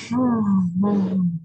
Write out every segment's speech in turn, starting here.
Hmm.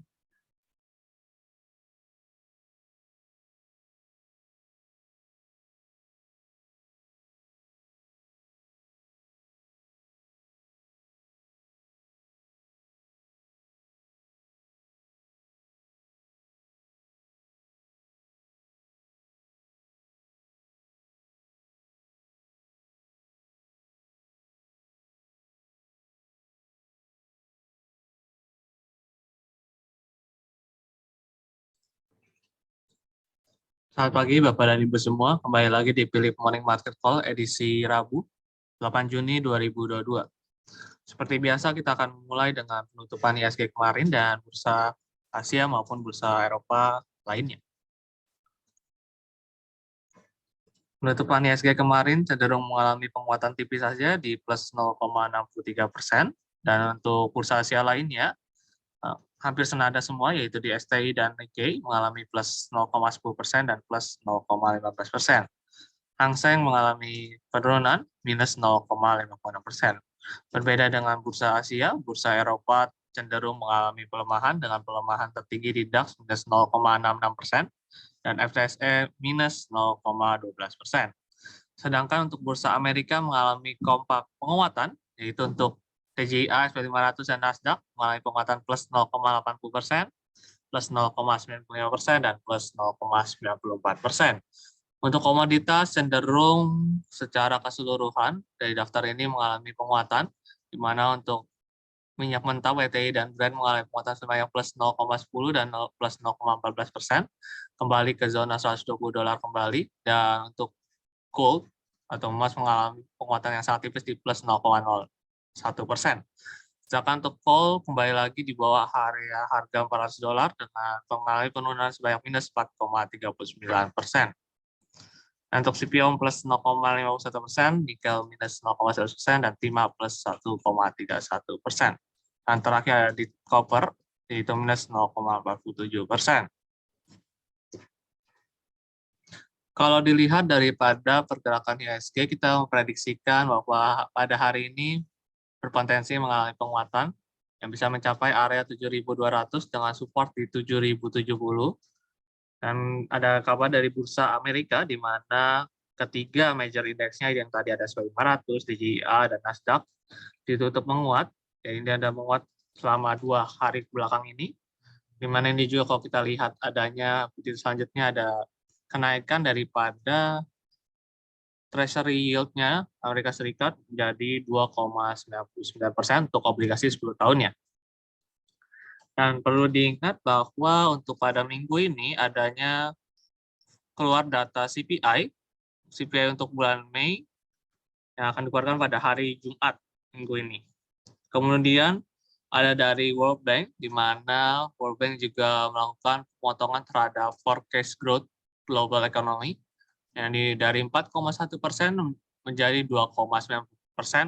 Selamat pagi Bapak dan Ibu semua, kembali lagi di Philip Morning Market Call edisi Rabu 8 Juni 2022. Seperti biasa kita akan mulai dengan penutupan ISG kemarin dan bursa Asia maupun bursa Eropa lainnya. Penutupan ISG kemarin cenderung mengalami penguatan tipis saja di plus 0,63%, dan untuk bursa Asia lainnya hampir senada semua, yaitu di STI dan Nikkei mengalami plus 0,10% dan plus 0,15%. Hang Seng mengalami penurunan minus 0,56%. Berbeda dengan bursa Asia, bursa Eropa cenderung mengalami pelemahan dengan pelemahan tertinggi di DAX minus 0,66% dan FTSE minus 0,12%. Sedangkan untuk bursa Amerika mengalami kompak penguatan, yaitu untuk TJI, SP500, dan Nasdaq mengalami penguatan plus 0,80%, plus 0,95%, dan plus 0,94%. Untuk komoditas cenderung secara keseluruhan dari daftar ini mengalami penguatan, di mana untuk minyak mentah WTI dan Brent mengalami penguatan sebanyak plus 0,10 dan plus 0,14%, kembali ke zona $120 kembali, dan untuk gold atau emas mengalami penguatan yang sangat tipis di plus 0,01%. Sedangkan untuk coal kembali lagi di bawah area harga $400 dengan mengalami penurunan sebanyak minus 4,39%. Untuk CPO plus 0,51%, nikel minus 0,1%, dan timah plus 1,31%. Dan terakhir di copper, yaitu minus 0,47%. Kalau dilihat daripada pergerakan IHSG, kita memprediksikan bahwa pada hari ini berpotensi mengalami penguatan yang bisa mencapai area 7.200 dengan support di 7.070. Dan ada kabar dari bursa Amerika di mana ketiga major indeksnya yang tadi ada SP500, DJI, dan Nasdaq ditutup menguat. Ya, ini ada menguat selama 2 hari belakang ini. Di mana ini juga kalau kita lihat adanya selanjutnya ada kenaikan daripada Treasury yield-nya Amerika Serikat menjadi 2,99% untuk obligasi 10 tahunnya. Dan perlu diingat bahwa untuk pada minggu ini adanya keluar data CPI untuk bulan Mei yang akan dikeluarkan pada hari Jumat minggu ini. Kemudian ada dari World Bank, di mana World Bank juga melakukan pemotongan terhadap forecast growth global economy yang dari 4,1% menjadi 2,9%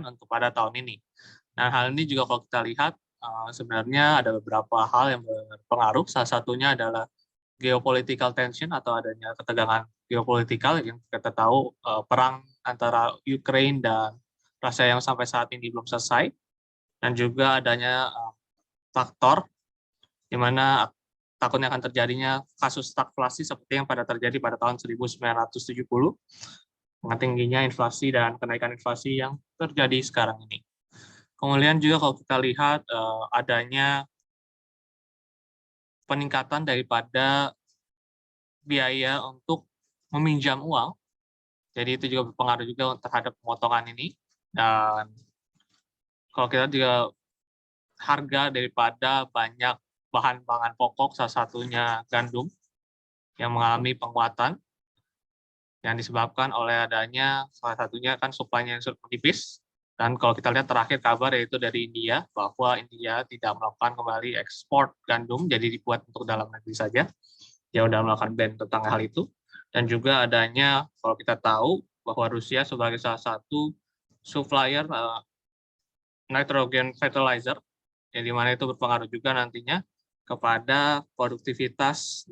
untuk pada tahun ini. Nah, hal ini juga kalau kita lihat sebenarnya ada beberapa hal yang berpengaruh. Salah satunya adalah geopolitical tension atau adanya ketegangan geopolitikal yang kita tahu perang antara Ukraine dan Rusia yang sampai saat ini belum selesai, dan juga adanya faktor di mana takutnya akan terjadinya kasus stagflasi seperti yang terjadi pada tahun 1970 dengan tingginya inflasi dan kenaikan inflasi yang terjadi sekarang ini. Kemudian juga kalau kita lihat adanya peningkatan daripada biaya untuk meminjam uang, jadi itu juga berpengaruh juga terhadap pemotongan ini. Dan kalau kita juga harga daripada banyak bahan pangan pokok, salah satunya gandum, yang mengalami penguatan yang disebabkan oleh adanya salah satunya kan supply-nya yang sudah menipis. Dan kalau kita lihat terakhir kabar yaitu dari India, bahwa India tidak melakukan kembali ekspor gandum, jadi dibuat untuk dalam negeri saja. Dia sudah melakukan ban tentang hal itu. Dan juga adanya, kalau kita tahu, bahwa Rusia sebagai salah satu supplier nitrogen fertilizer, yang dimana itu berpengaruh juga nantinya kepada produktivitas,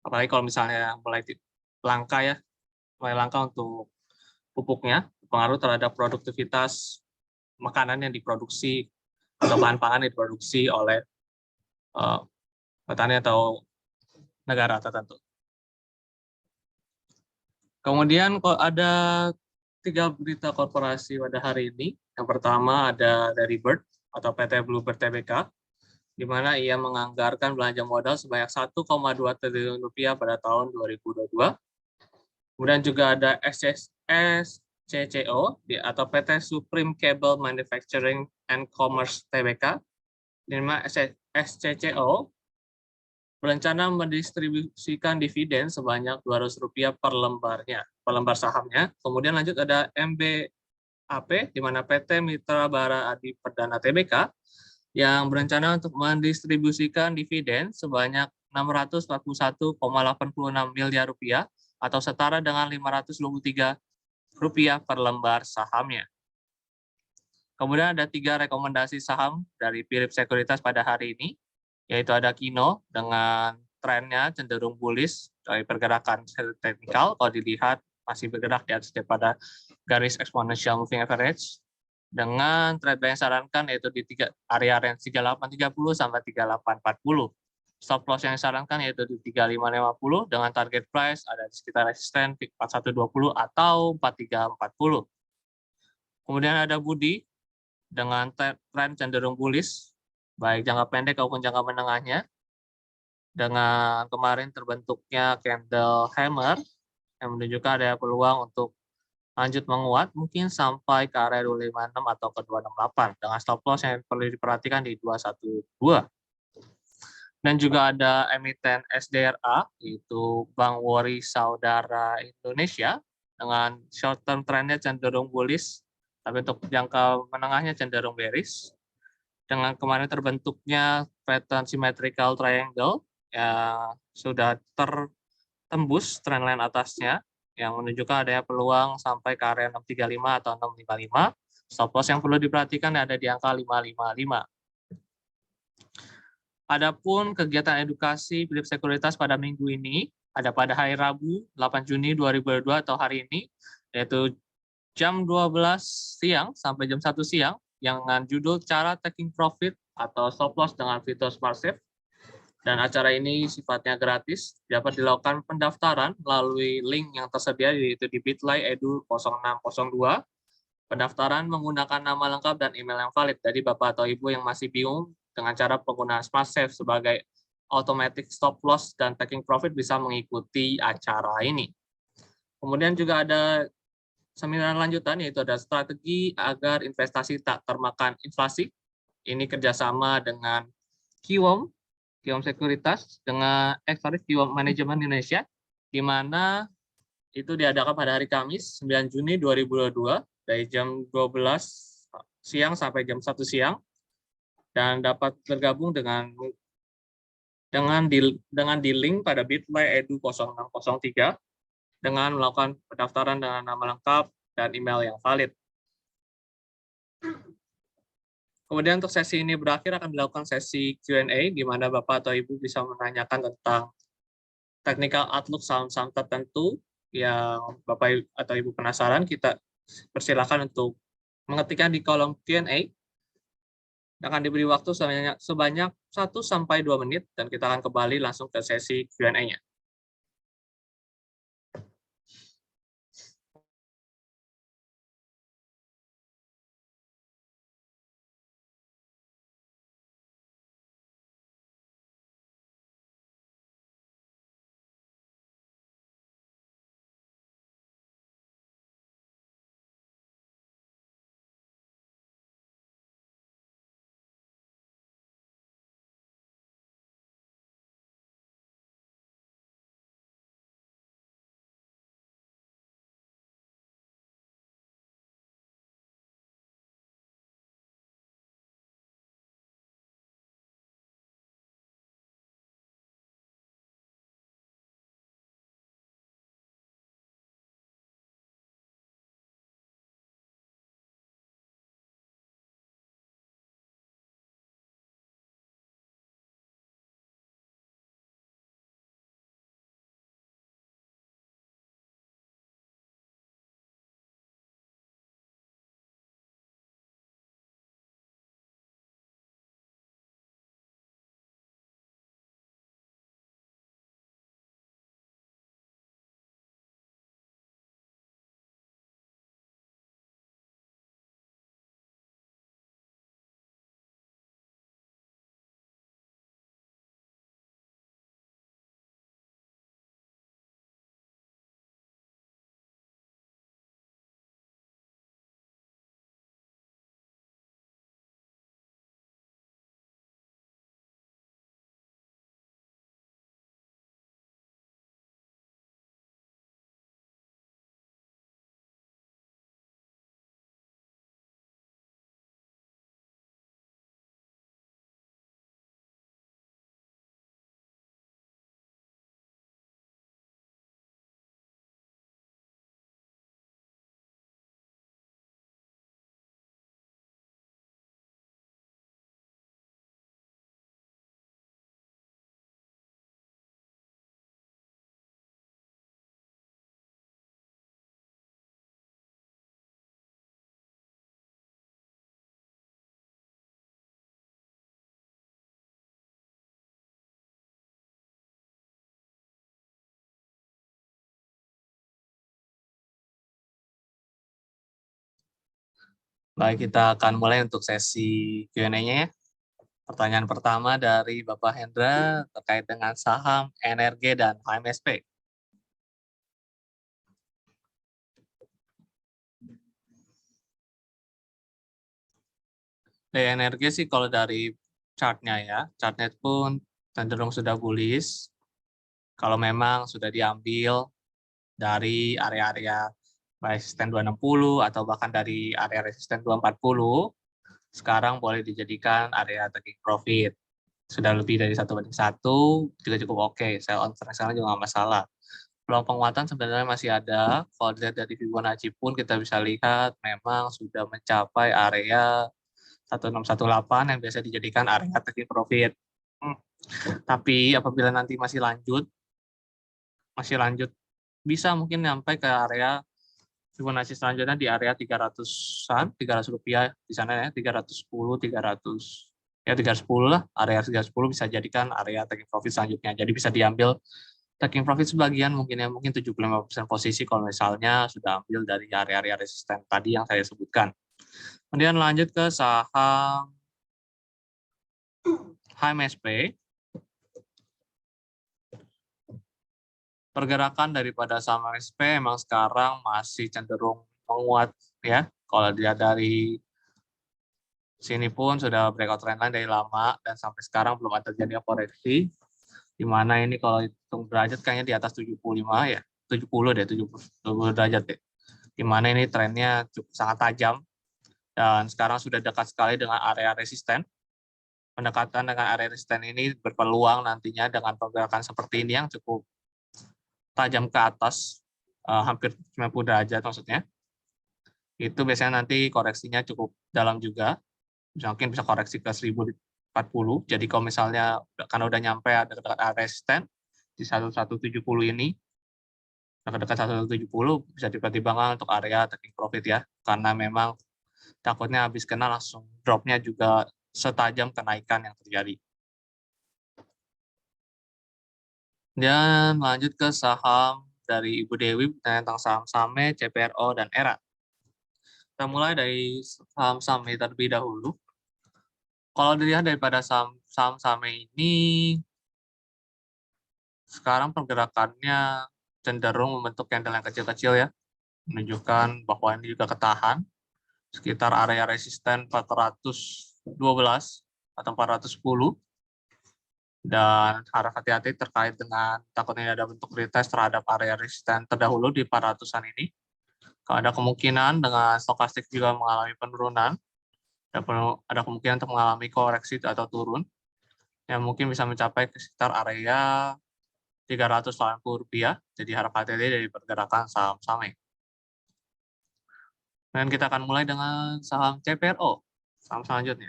apalagi kalau misalnya mulai langka ya, mulai langka untuk pupuknya, berpengaruh terhadap produktivitas makanan yang diproduksi atau bahan pangan yang diproduksi oleh eh, petani atau negara tertentu. Kemudian kok ada 3 berita korporasi pada hari ini. Yang pertama ada dari Bird atau PT Bluebird Tbk, di mana ia menganggarkan belanja modal sebanyak 1,2 triliun rupiah pada tahun 2022. Kemudian juga ada SCCO atau PT Supreme Cable Manufacturing and Commerce Tbk, di mana SCCO berencana mendistribusikan dividen sebanyak Rp200 per lembarnya, per lembar sahamnya. Kemudian lanjut ada MBAP, di mana PT Mitra Bara Adi Perdana Tbk yang berencana untuk mendistribusikan dividen sebanyak Rp641,86 miliar atau setara dengan Rp523 per lembar sahamnya. Kemudian ada 3 rekomendasi saham dari Philips Sekuritas pada hari ini, yaitu ada Kino dengan trennya cenderung bullish dari pergerakan teknikal, kalau dilihat masih bergerak di atas daripada garis exponential moving average, dengan trend yang disarankan yaitu di area range 3830 sampai 3840. Stop loss yang disarankan yaitu di 3550 dengan target price ada di sekitar resisten 4120 atau 4340. Kemudian ada Budi dengan tren cenderung bullish, baik jangka pendek maupun jangka menengahnya, dengan kemarin terbentuknya candle hammer yang menunjukkan ada peluang untuk lanjut menguat mungkin sampai ke area 256 atau ke 268 dengan stop loss yang perlu diperhatikan di 212. Dan juga ada emiten SDRA yaitu Bank Wari Saudara Indonesia dengan short term trendnya cenderung bullish, tapi untuk jangka menengahnya cenderung bearish. Dengan kemarin terbentuknya pattern symmetrical triangle yang sudah tertembus trendline atasnya yang menunjukkan adanya peluang sampai ke area 635 atau 655. Stop loss yang perlu diperhatikan ada di angka 555. Adapun kegiatan edukasi Philips Sekuritas pada minggu ini ada pada hari Rabu 8 Juni 2022 atau hari ini, yaitu jam 12 siang sampai jam 1 siang dengan judul Cara Taking Profit atau Stop Loss dengan fitur SmartSafe. Dan acara ini sifatnya gratis, dapat dilakukan pendaftaran melalui link yang tersedia yaitu di bit.ly/edu0602. Pendaftaran menggunakan nama lengkap dan email yang valid. Jadi Bapak atau Ibu yang masih bingung dengan cara penggunaan SmartSafe sebagai automatic stop loss dan taking profit bisa mengikuti acara ini. Kemudian juga ada seminar lanjutan yaitu ada strategi agar investasi tak termakan inflasi. Ini kerjasama dengan Kiwom Sekuritas dengan Kiwom Manajemen Indonesia, di mana itu diadakan pada hari Kamis 9 Juni 2022 dari jam 12 siang sampai jam 1 siang, dan dapat bergabung dengan di link pada bit.ly/edu0603 dengan melakukan pendaftaran dengan nama lengkap dan email yang valid. Kemudian untuk sesi ini berakhir akan dilakukan sesi Q&A, di mana Bapak atau Ibu bisa menanyakan tentang technical outlook saham-saham tertentu yang Bapak atau Ibu penasaran. Kita persilakan untuk mengetikkan di kolom Q&A. Akan diberi waktu sebanyak 1-2 menit, dan kita akan kembali langsung ke sesi Q&A-nya. Baik, kita akan mulai untuk sesi Q&A-nya ya. Pertanyaan pertama dari Bapak Hendra terkait dengan saham, NRG, dan HMSP. NRG sih kalau dari chartnya ya, chartnya pun cenderung sudah bullish. Kalau memang sudah diambil dari area-area resisten 260 atau bahkan dari area resisten 240, sekarang boleh dijadikan area taking profit. Sudah lebih dari 1/1 juga cukup oke. Sell on sekarang juga nggak masalah. Peluang penguatan sebenarnya masih ada. Kalau dilihat dari Fibonacci pun kita bisa lihat memang sudah mencapai area 1618 yang biasa dijadikan area taking profit. Tapi apabila nanti masih lanjut bisa mungkin sampai ke area Fibonacci selanjutnya di area 300-an, 300 rupiah di sana ya, 310, 300, ya 310 lah, area 310 bisa jadikan area taking profit selanjutnya. Jadi bisa diambil taking profit sebagian mungkin 75% posisi kalau misalnya sudah ambil dari area-area resisten tadi yang saya sebutkan. Kemudian lanjut ke saham HMSP. Pergerakan daripada saham HMSP memang sekarang masih cenderung menguat ya. Kalau dilihat dari sini pun sudah breakout trendline dari lama dan sampai sekarang belum ada terjadi koreksi. Di mana ini kalau hitung derajat kayaknya di atas 75 ya. 70 deh, 70 derajat deh. Di mana ini trennya cukup sangat tajam dan sekarang sudah dekat sekali dengan area resisten. Pendekatan dengan area resisten ini berpeluang nantinya dengan pergerakan seperti ini yang cukup tajam ke atas, hampir 90 derajat maksudnya. Itu biasanya nanti koreksinya cukup dalam juga. Mungkin bisa koreksi ke 1040. Jadi kalau misalnya karena udah nyampe dekat area resisten di 1170 ini, dekat 1170 bisa dipertimbangkan untuk area taking profit ya. Karena memang takutnya habis kena langsung drop-nya juga setajam kenaikan yang terjadi. Dan lanjut ke saham dari Ibu Dewi tentang saham SAME, CPRO, dan ERA. Kita mulai dari saham SAME terlebih dahulu. Kalau dilihat daripada saham SAME ini, sekarang pergerakannya cenderung membentuk candle yang kecil-kecil ya, menunjukkan bahwa ini juga ketahan sekitar area resisten 412 atau 410, dan harap hati-hati terkait dengan takutnya ada bentuk retest terhadap area resisten terdahulu di 400-an ini. Kalau ada kemungkinan dengan stokastik juga mengalami penurunan, ada kemungkinan untuk mengalami koreksi atau turun, yang mungkin bisa mencapai ke sekitar area 380 rupiah. Jadi harap hati-hati dari pergerakan saham SAME. Dan kita akan mulai dengan saham CPRO, saham selanjutnya.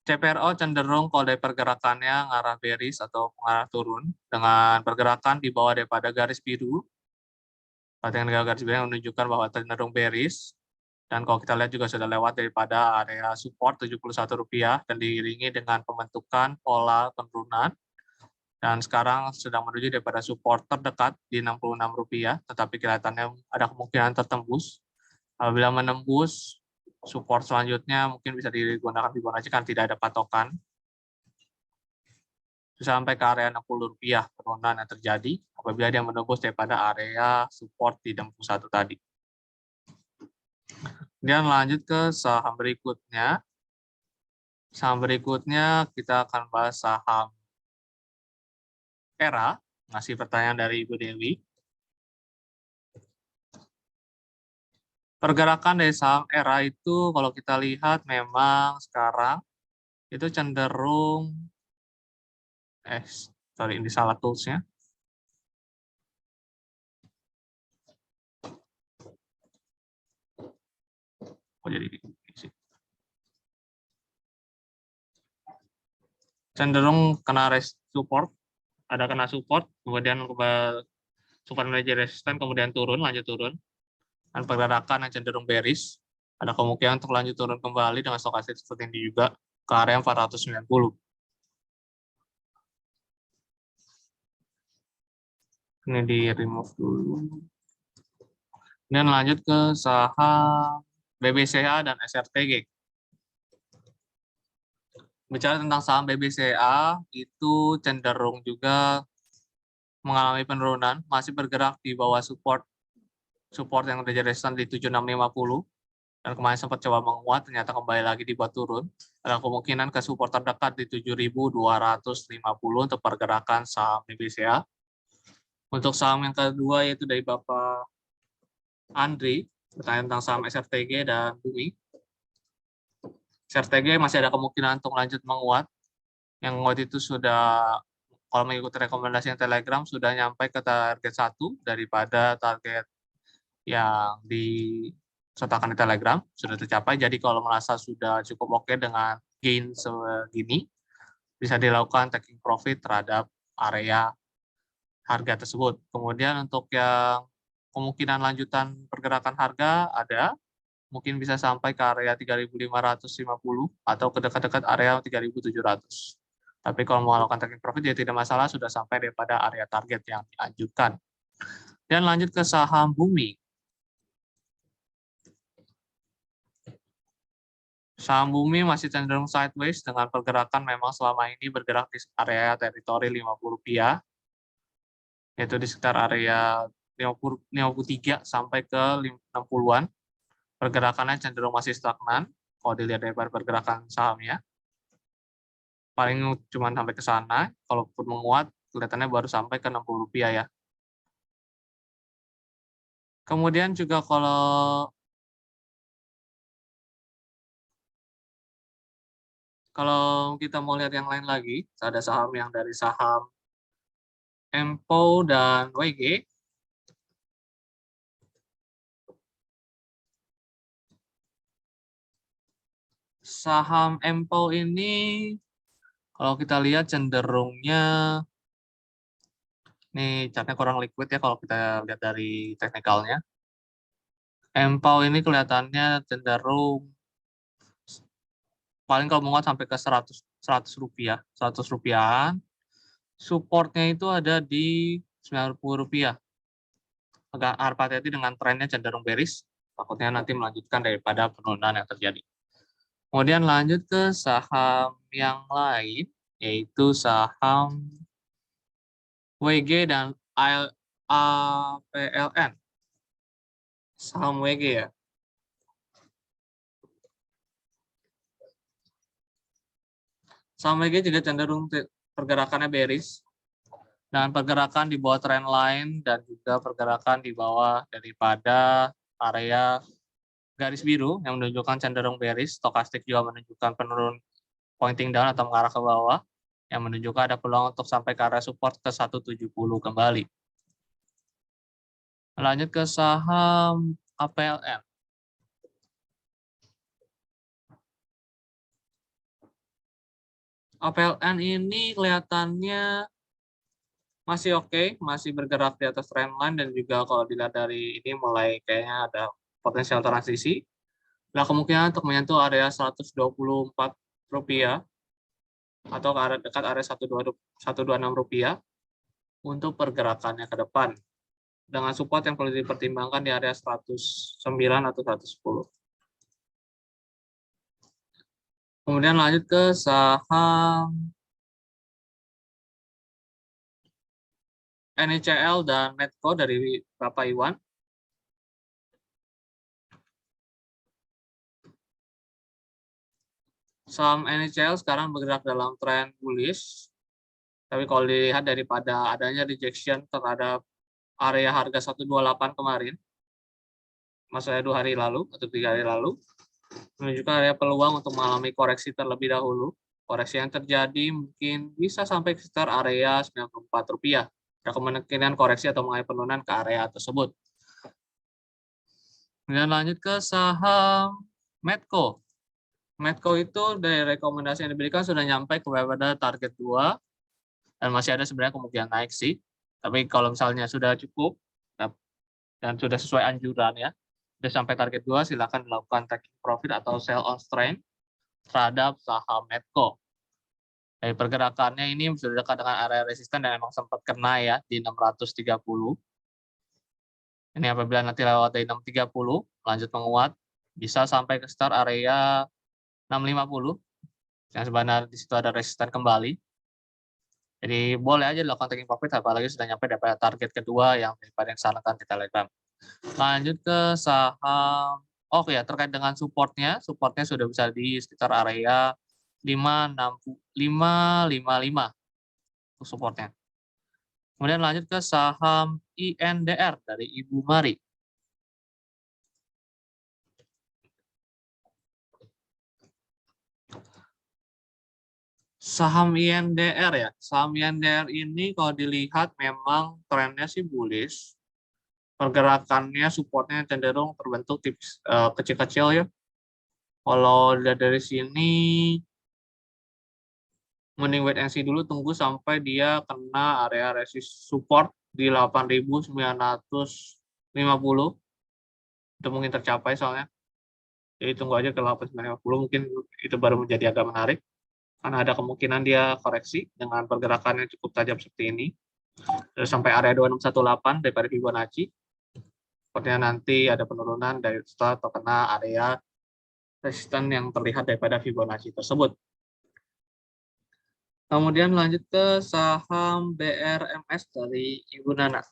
CPRO cenderung kalau dari pergerakannya ngarah bearish atau mengarah turun dengan pergerakan di bawah daripada garis biru. Dengan garis biru yang menunjukkan bahwa cenderung bearish. Dan kalau kita lihat juga sudah lewat daripada area support Rp71 dan diiringi dengan pembentukan pola penurunan. Dan sekarang sedang menuju daripada support terdekat di Rp66, tetapi kelihatannya ada kemungkinan tertembus. Apabila menembus support selanjutnya mungkin bisa digunakan Fibonacci kan tidak ada patokan. Bisa sampai ke area Rp60 penurunan yang terjadi apabila dia menembus daripada area support di 61 tadi. Kemudian lanjut ke saham berikutnya. Saham berikutnya kita akan bahas saham ERA. Masih pertanyaan dari Ibu Dewi. Pergerakan dari saham ERA itu kalau kita lihat memang sekarang itu cenderung sorry ini salah tools-nya. Jadi cenderung kena support, ada kena support, kemudian support menuju resisten, kemudian turun, lanjut turun, dan pergerakan yang cenderung bearish, ada kemungkinan untuk lanjut turun kembali dengan stokastik seperti ini juga ke area 490. Ini di remove dulu. Kemudian lanjut ke saham BBCA dan SRTG. Bicara tentang saham BBCA, itu cenderung juga mengalami penurunan, masih bergerak di bawah support yang udah jadi resistance di 7650, dan kemarin sempat coba menguat, ternyata kembali lagi dibuat turun. Ada kemungkinan ke support terdekat di 7250 untuk pergerakan saham BBCA. Untuk saham yang kedua yaitu dari Bapak Andri, bertanya tentang saham SRTG dan Bumi. SRTG masih ada kemungkinan untuk lanjut menguat. Yang menguat itu sudah, kalau mengikuti rekomendasi yang Telegram, sudah nyampe ke target 1 daripada target yang disertakan di Telegram, sudah tercapai. Jadi kalau merasa sudah cukup oke dengan gain segini, bisa dilakukan taking profit terhadap area harga tersebut. Kemudian untuk yang kemungkinan lanjutan pergerakan harga ada, mungkin bisa sampai ke area 3.550 atau ke dekat-dekat area 3.700. Tapi kalau mau melakukan taking profit ya tidak masalah, sudah sampai daripada area target yang diajukan. Dan lanjut ke saham Bumi. Saham Bumi masih cenderung sideways dengan pergerakan memang selama ini bergerak di area teritori Rp50, yaitu di sekitar area 53 sampai ke 60-an. Pergerakannya cenderung masih stagnan kalau dilihat dari pergerakan sahamnya. Paling cuma sampai ke sana, kalaupun menguat kelihatannya baru sampai ke Rp60 ya. Kemudian juga kalau kita mau lihat yang lain lagi, ada saham yang dari saham Empo dan WG. Saham Empo ini kalau kita lihat cenderungnya, ini chartnya kurang liquid ya kalau kita lihat dari teknikalnya. Empo ini kelihatannya cenderung paling kalau menguat sampai ke 100 rupiah, 100 rupiahan. Supportnya itu ada di Rp90. Agak harus hati-hati dengan trennya cenderung bearish, takutnya nanti melanjutkan daripada penurunan yang terjadi. Kemudian lanjut ke saham yang lain, yaitu saham WG dan APLN. Saham WG ya. Saham WG juga cenderung pergerakannya bearish, dengan pergerakan di bawah trend line dan juga pergerakan di bawah daripada area garis biru yang menunjukkan cenderung bearish. Stokastik juga menunjukkan penurun pointing down atau mengarah ke bawah, yang menunjukkan ada peluang untuk sampai ke area support ke 170 kembali. Lanjut ke saham APLN. APLN ini kelihatannya masih oke, masih bergerak di atas trendline, dan juga kalau dilihat dari ini mulai kayaknya ada potensial transisi. Nah, kemungkinan untuk menyentuh area Rp124 atau ke arah dekat area Rp126 untuk pergerakannya ke depan. Dengan support yang perlu dipertimbangkan di area 109 atau 110. Kemudian lanjut ke saham NICL dan Medco dari Bapak Iwan. Saham NICL sekarang bergerak dalam tren bullish, tapi kalau dilihat daripada adanya rejection terhadap area harga 128 kemarin, maksudnya 2 hari lalu atau 3 hari lalu, menunjukkan area peluang untuk mengalami koreksi terlebih dahulu. Koreksi yang terjadi mungkin bisa sampai sekitar area Rp94. Ada kemungkinan koreksi atau mengalami penurunan ke area tersebut. Kemudian lanjut ke saham Medco. Medco itu dari rekomendasi yang diberikan sudah nyampe kepada target 2, dan masih ada sebenarnya kemungkinan naik sih. Tapi kalau misalnya sudah cukup dan sudah sesuai anjuran ya, sudah sampai target 2, silakan dilakukan taking profit atau sell on strength terhadap saham Medco. Dari pergerakannya ini sudah dekat dengan area resisten dan memang sempat kena ya di 630. Ini apabila nanti lewat dari 630, lanjut menguat, bisa sampai ke start area 650, yang sebenarnya di situ ada resisten kembali. Jadi boleh aja dilakukan taking profit, apalagi sudah nyampe daripada target kedua yang daripada yang disarankan di Telegram. Lanjut ke saham, oke ya, terkait dengan supportnya sudah bisa di sekitar area 555 untuk supportnya. Kemudian lanjut ke saham INDR dari Ibu Mari. Saham INDR ya, saham INDR ini kalau dilihat memang trennya sih bullish. Pergerakannya, supportnya cenderung terbentuk tipis kecil-kecil ya. Kalau dilihat dari sini, mending wait and see dulu, tunggu sampai dia kena area resist support di 8.950. Itu mungkin tercapai soalnya. Jadi tunggu aja ke 8.950, mungkin itu baru menjadi agak menarik. Karena ada kemungkinan dia koreksi dengan pergerakan yang cukup tajam seperti ini. Terus sampai area 2618 daripada Fibonacci. Sepertinya nanti ada penurunan dari setelah terkena area resisten yang terlihat daripada Fibonacci tersebut. Kemudian lanjut ke saham BRMS dari Ibu Nana.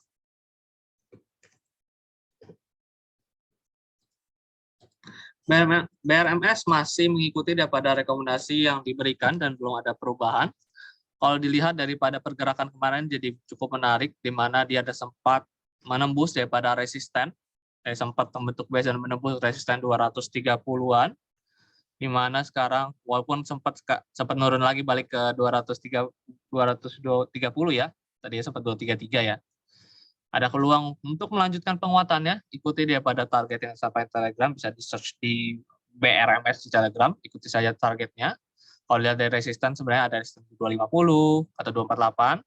BRMS masih mengikuti daripada rekomendasi yang diberikan dan belum ada perubahan. Kalau dilihat daripada pergerakan kemarin jadi cukup menarik, di mana dia ada sempat menembus daripada resisten, sempat membentuk base dan menembus resisten 230-an, di mana sekarang walaupun sempat nurun lagi balik ke 230 ya, tadi sempat 233 ya. Ada peluang untuk melanjutkan penguatannya, ikuti dia pada target yang sampai Telegram, bisa di search di BRMS di Telegram, ikuti saja targetnya. Kalau lihat dari resisten sebenarnya ada resisten 250 atau 248,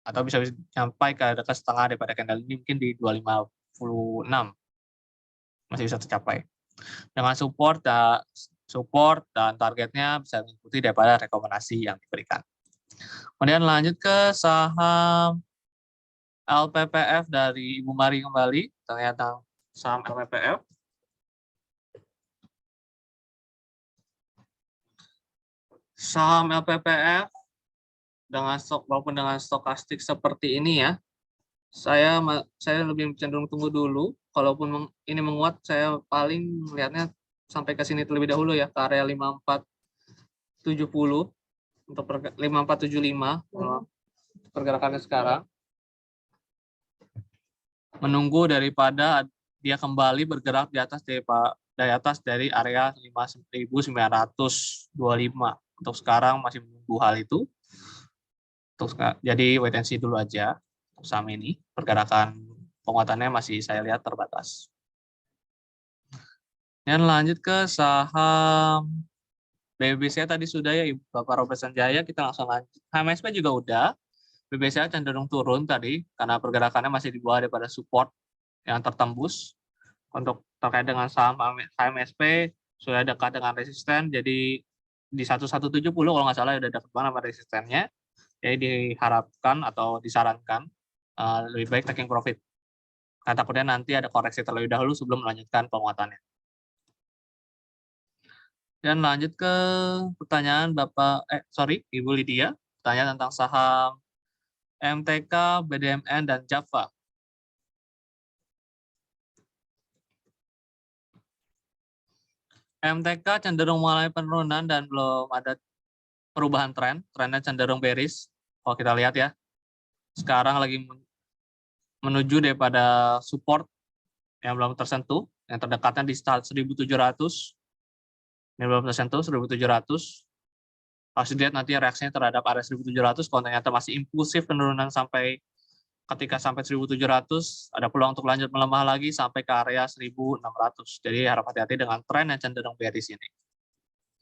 atau bisa sampai ke dekat setengah daripada candle ini, mungkin di 256 masih bisa tercapai. Dengan support dan targetnya bisa mengikuti daripada rekomendasi yang diberikan. Kemudian lanjut ke saham LPPF dari Ibu Mari kembali, ternyata saham LPPF. Saham LPPF dengan walaupun dengan stokastik seperti ini ya, saya lebih cenderung tunggu dulu. Kalaupun ini menguat, saya paling melihatnya sampai ke sini terlebih dahulu ya, ke area 5470 untuk 5475 pergerakannya sekarang. Menunggu daripada dia kembali bergerak di atas dari area 5.925. Untuk sekarang masih menunggu hal itu. Jadi wait and see dulu aja untuk saham ini. Pergerakan penguatannya masih saya lihat terbatas. Dan lanjut ke saham BBCA tadi sudah ya Bapak Robert Sanjaya, kita langsung lanjut. HMSP juga udah. BBCA cenderung turun tadi karena pergerakannya masih di bawah daripada support yang tertembus. Untuk terkait dengan saham HMSP sudah dekat dengan resisten, jadi di 1170 kalau nggak salah udah dekat banget sama resistennya. Jadi diharapkan atau disarankan lebih baik taking profit. Karena takutnya nanti ada koreksi terlebih dahulu sebelum melanjutkan penguatannya. Dan lanjut ke pertanyaan Ibu Lydia, tanya tentang saham MTK, BDMN, dan Java. MTK cenderung mengalami penurunan dan belum ada perubahan trennya cenderung bearish. Kalau kita lihat ya, sekarang lagi menuju daripada support yang belum tersentuh, yang terdekatnya di start 1.700, yang belum tersentuh 1.700. Harus dilihat nanti reaksinya terhadap area 1.700, kalau ternyata masih impulsif penurunan ketika sampai 1.700, ada peluang untuk lanjut melemah lagi sampai ke area 1.600. Jadi harap hati-hati dengan tren yang cenderung bearish ini.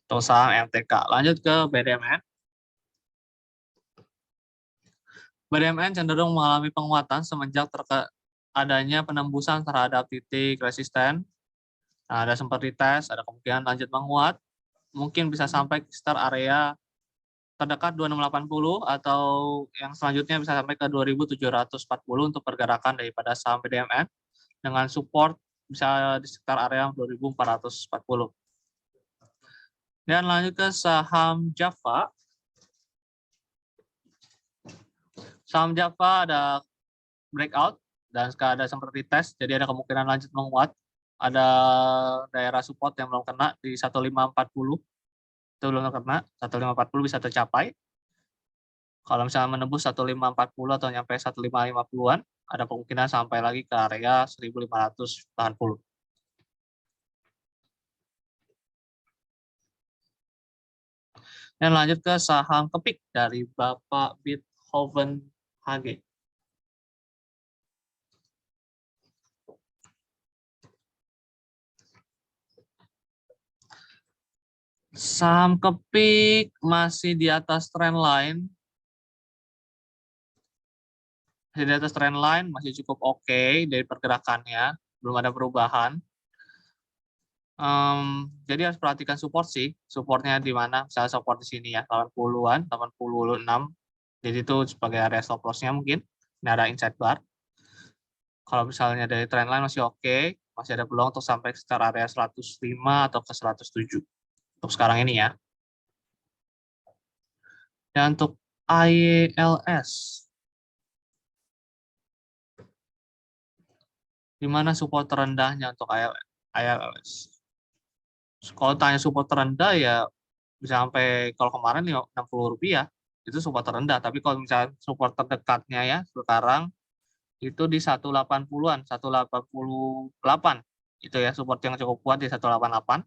Untuk saham MTK. Lanjut ke BDMN. BDMN cenderung mengalami penguatan semenjak adanya penembusan terhadap titik resisten. Nah, ada sempat retest, ada kemungkinan lanjut menguat. Mungkin bisa sampai ke start area terdekat 2680 atau yang selanjutnya bisa sampai ke 2740 untuk pergerakan daripada saham BDMN dengan support bisa di sekitar area 2440. Dan lanjut ke saham Java. Saham Java ada breakout dan sekarang ada seperti tes, jadi ada kemungkinan lanjut menguat. Ada daerah support yang belum kena di 1540. Itu belum kena, 1540 bisa tercapai. Kalau misalnya menembus 1540 atau nyampe 1550-an, ada kemungkinan sampai lagi ke area 1580. Dan lanjut ke saham kepik dari Bapak Bithoven HG. Saham kepik masih di atas trendline. Masih di atas trendline, masih cukup oke dari pergerakannya, belum ada perubahan. Jadi harus perhatikan support sih, supportnya di mana, misalnya support di sini ya, 80-an, 86. Jadi itu sebagai area stop loss-nya mungkin, ini ada inside bar. Kalau misalnya dari trendline masih oke, masih ada peluang untuk sampai sekitar area 105 atau ke 107 untuk sekarang ini ya. Dan untuk ILS, di mana support terendahnya untuk ILS? Kalau tanya support terendah ya bisa sampai, kalau kemarin 60 rupiah itu support terendah, tapi kalau misalnya support terdekatnya ya sekarang itu di 180-an, 188 itu ya, support yang cukup kuat di 188.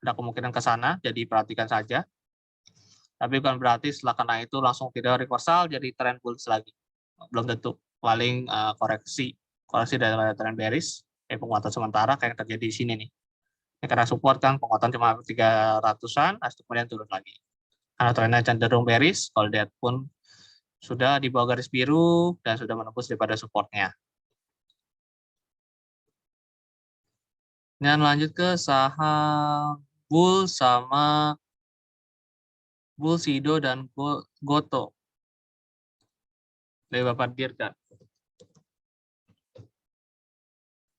Ada kemungkinan ke sana, jadi perhatikan saja. Tapi bukan berarti setelah kena itu langsung tidak reversal jadi trend bullish lagi, belum tentu. Paling koreksi dari trend bearish, penguatan sementara kayak yang terjadi di sini nih. Ini karena support kan penguatan cuma 300-an, kemudian turun lagi. Karena trennya cenderung bearish, kalau lihat pun sudah di bawah garis biru dan sudah menembus daripada supportnya. Dan lanjut ke saham Bull sama Sido dan Goto dari Bapak Dirga.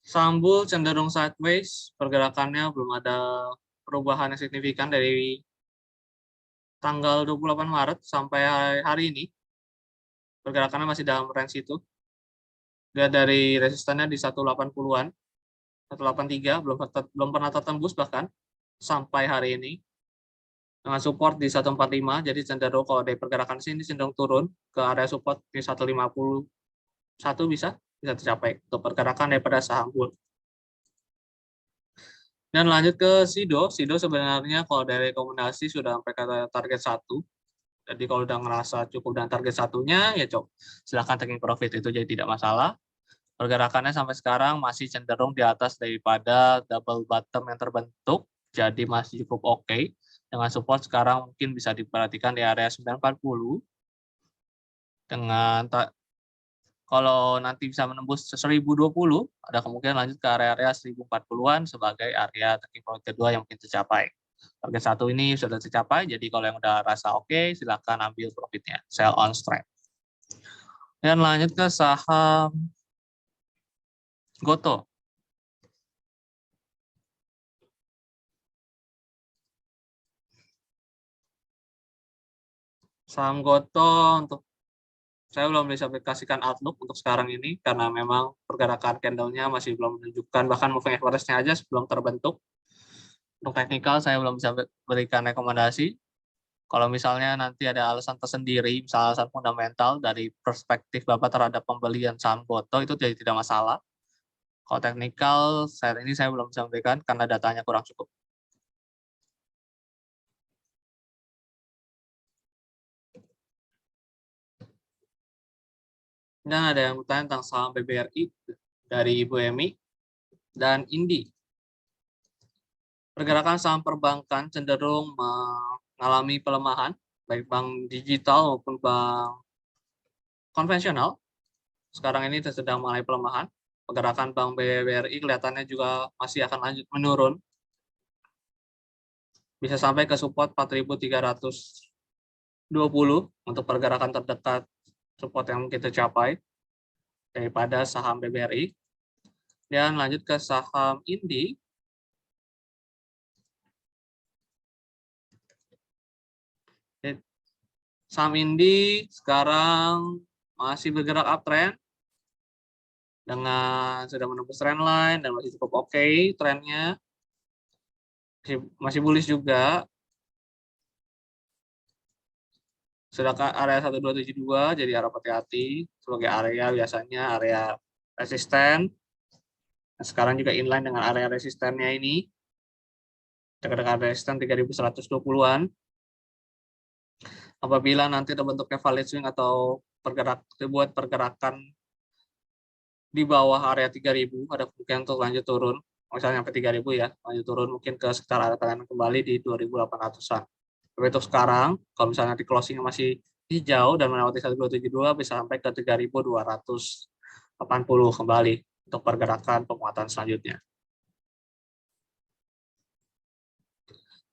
Saham Bull cenderung sideways, pergerakannya belum ada perubahan yang signifikan dari tanggal 28 Maret sampai hari ini. Pergerakannya masih dalam range itu. Dia dari resistannya di 180-an, 183, belum pernah tertembus bahkan sampai hari ini. Dengan support di 145, jadi cenderung kalau dari pergerakan sini cenderung turun ke area support di 151 bisa tercapai untuk pergerakan daripada saham Bull. Dan lanjut ke Sido sebenarnya kalau dari rekomendasi sudah sampai ke target 1. Jadi kalau udah ngerasa cukup dengan target satunya, ya coba silahkan taking profit, itu jadi tidak masalah. Pergerakannya sampai sekarang masih cenderung di atas daripada double bottom yang terbentuk, jadi masih cukup oke. Dengan support sekarang mungkin bisa diperhatikan di area 940. Dengan kalau nanti bisa menembus 1020, ada kemungkinan lanjut ke area-area 1040-an sebagai area taking profit kedua yang mungkin tercapai. Target 1 ini sudah tercapai, jadi kalau yang udah rasa oke, silakan ambil profitnya, sell on strength. Dan lanjut ke saham Goto. Saham Goto untuk saya belum bisa aplikasikan outlook untuk sekarang ini karena memang pergerakan candle-nya masih belum menunjukkan, bahkan moving average-nya aja sebelum terbentuk. Untuk teknikal saya belum bisa berikan rekomendasi. Kalau misalnya nanti ada alasan tersendiri, misalnya alasan fundamental dari perspektif Bapak terhadap pembelian saham Goto, itu jadi tidak masalah. Kalau teknikal saat ini saya belum bisa memberikan karena datanya kurang cukup. Dan ada yang bertanya tentang saham BBRI dari Ibu Emi dan Indi. Pergerakan saham perbankan cenderung mengalami pelemahan, baik bank digital maupun bank konvensional. Sekarang ini sedang mengalami pelemahan. Pergerakan bank BBRI kelihatannya juga masih akan lanjut menurun. Bisa sampai ke support 4.300 20 untuk pergerakan terdekat support yang kita capai daripada saham BBRI. Dan lanjut ke saham Indi. Saham Indi sekarang masih bergerak uptrend dengan sudah menembus trendline dan masih cukup oke trennya. Masih bullish juga. Sedangkan area 1272 jadi harap hati-hati sebagai area biasanya area resisten. Nah, sekarang juga inline dengan area resistennya ini. Dekat-dekat resisten 3120-an. Apabila nanti terbentuknya valid swing atau dibuat pergerakan di bawah area 3000, ada kemungkinan untuk lanjut turun. Misalnya sampai 3000 ya, lanjut turun mungkin ke sekitar area tekanan kembali di 2800-an. Tapi untuk sekarang, kalau misalnya di closing masih hijau dan melewati 1272 bisa sampai ke 3280 kembali untuk pergerakan penguatan selanjutnya.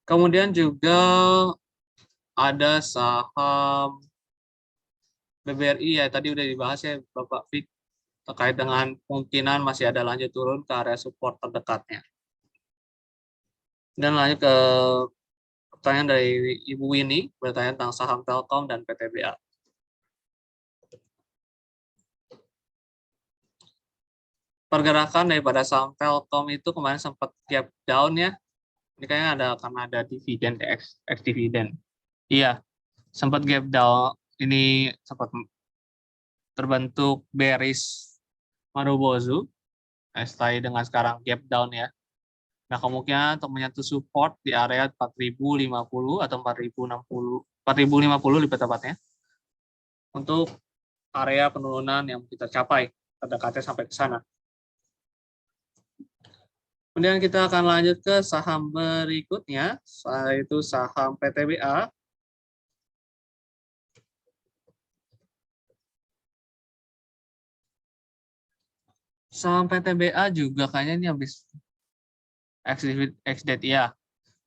Kemudian juga ada saham BBRI ya, tadi udah dibahas ya Bapak Fik, terkait dengan kemungkinan masih ada lanjut turun ke area support terdekatnya. Dan lanjut ke pertanyaan dari Ibu Winnie, bertanya tentang saham Telkom dan PTBA. Pergerakan daripada saham Telkom itu kemarin sempat gap down ya. Ini kayaknya karena ada dividen, ex dividen. Iya, sempat gap down. Ini sempat terbentuk bearish Marubozu. Setelah dengan sekarang gap down ya. Nah, kemungkinan untuk menyentuh support di area 4050 atau 4060, 4050 lebih tepatnya. Untuk area penurunan yang kita capai, terdekatnya sampai ke sana. Kemudian kita akan lanjut ke saham berikutnya, yaitu saham PTBA. Saham PTBA juga kayaknya ini habis ex-date ya.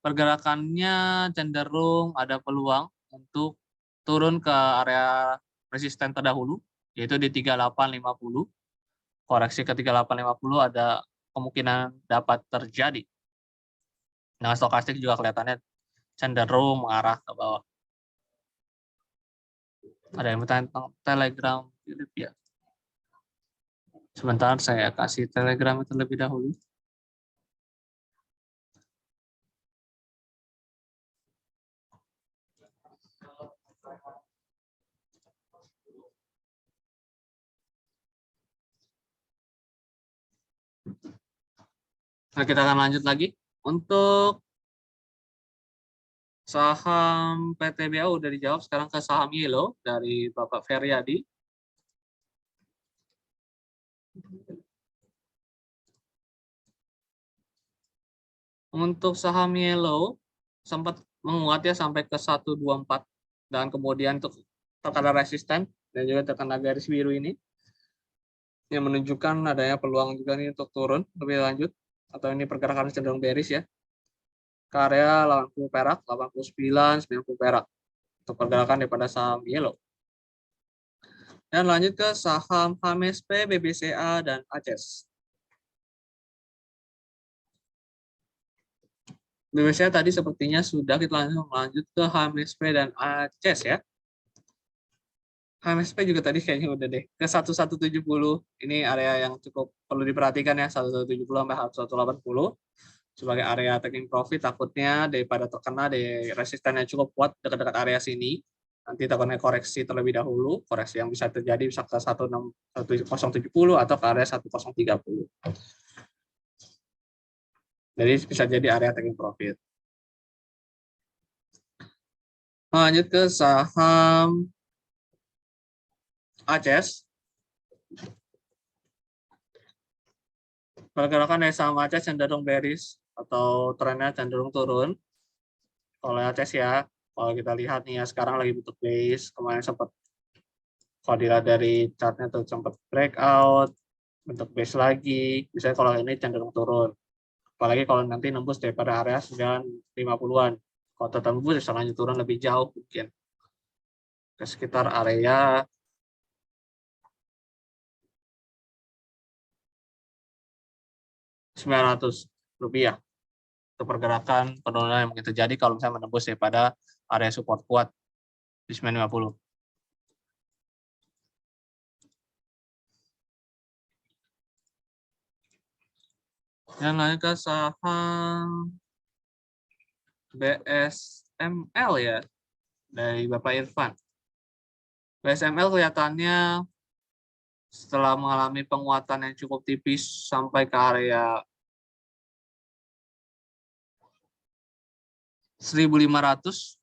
Pergerakannya cenderung ada peluang untuk turun ke area resisten terdahulu, yaitu di 3850. Koreksi ke 3850 ada kemungkinan dapat terjadi. Nah, stokastik juga kelihatannya cenderung mengarah ke bawah. Ada yang bertanya tentang Telegram Philip ya. Sebentar saya kasih Telegram itu terlebih dahulu. Nah, kita akan lanjut lagi. Untuk saham PTBA udah dijawab, sekarang ke saham Yellow dari Bapak Feryadi. Untuk saham Yellow sempat menguat ya sampai ke 124 dan kemudian untuk terkena resisten dan juga terkena garis biru ini yang menunjukkan adanya peluang juga nih untuk turun lebih lanjut atau ini pergerakan cenderung bearish ya ke area 80 perak, 89, 90 perak untuk pergerakan daripada saham Yellow. Dan lanjut ke saham HMSP, BBCA, dan ACES. BBCA tadi sepertinya sudah, kita langsung lanjut ke HMSP dan ACES ya. HMSP juga tadi kayaknya udah deh. Ke 1170, ini area yang cukup perlu diperhatikan ya, 1170 sampai 1180. Sebagai area taking profit, takutnya daripada terkena di resisten yang cukup kuat dekat-dekat area sini, nanti takutnya koreksi terlebih dahulu, koreksi yang bisa terjadi bisa ke 1070 atau ke area 1030. Jadi bisa jadi area taking profit. Lanjut ke saham ACES. Pergerakan dari saham ACES cenderung bearish atau trennya cenderung turun. Kalau ACES ya, kalau kita lihat nih ya sekarang lagi bentuk base, kemarin sempat kalau dilihat dari chartnya tuh sempat breakout, bentuk base lagi, misalnya kalau ini cenderung turun. Apalagi kalau nanti nembus daripada area 950-an. Kalau tetap nembus bisa lanjut turun lebih jauh mungkin. ke sekitar area Rp900 untuk pergerakan penurunan yang mungkin terjadi kalau misalnya menembus daripada area support kuat di 950. Dan lanjut ke saham BSML ya, dari Bapak Irfan. BSML kelihatannya setelah mengalami penguatan yang cukup tipis sampai ke area 1.500,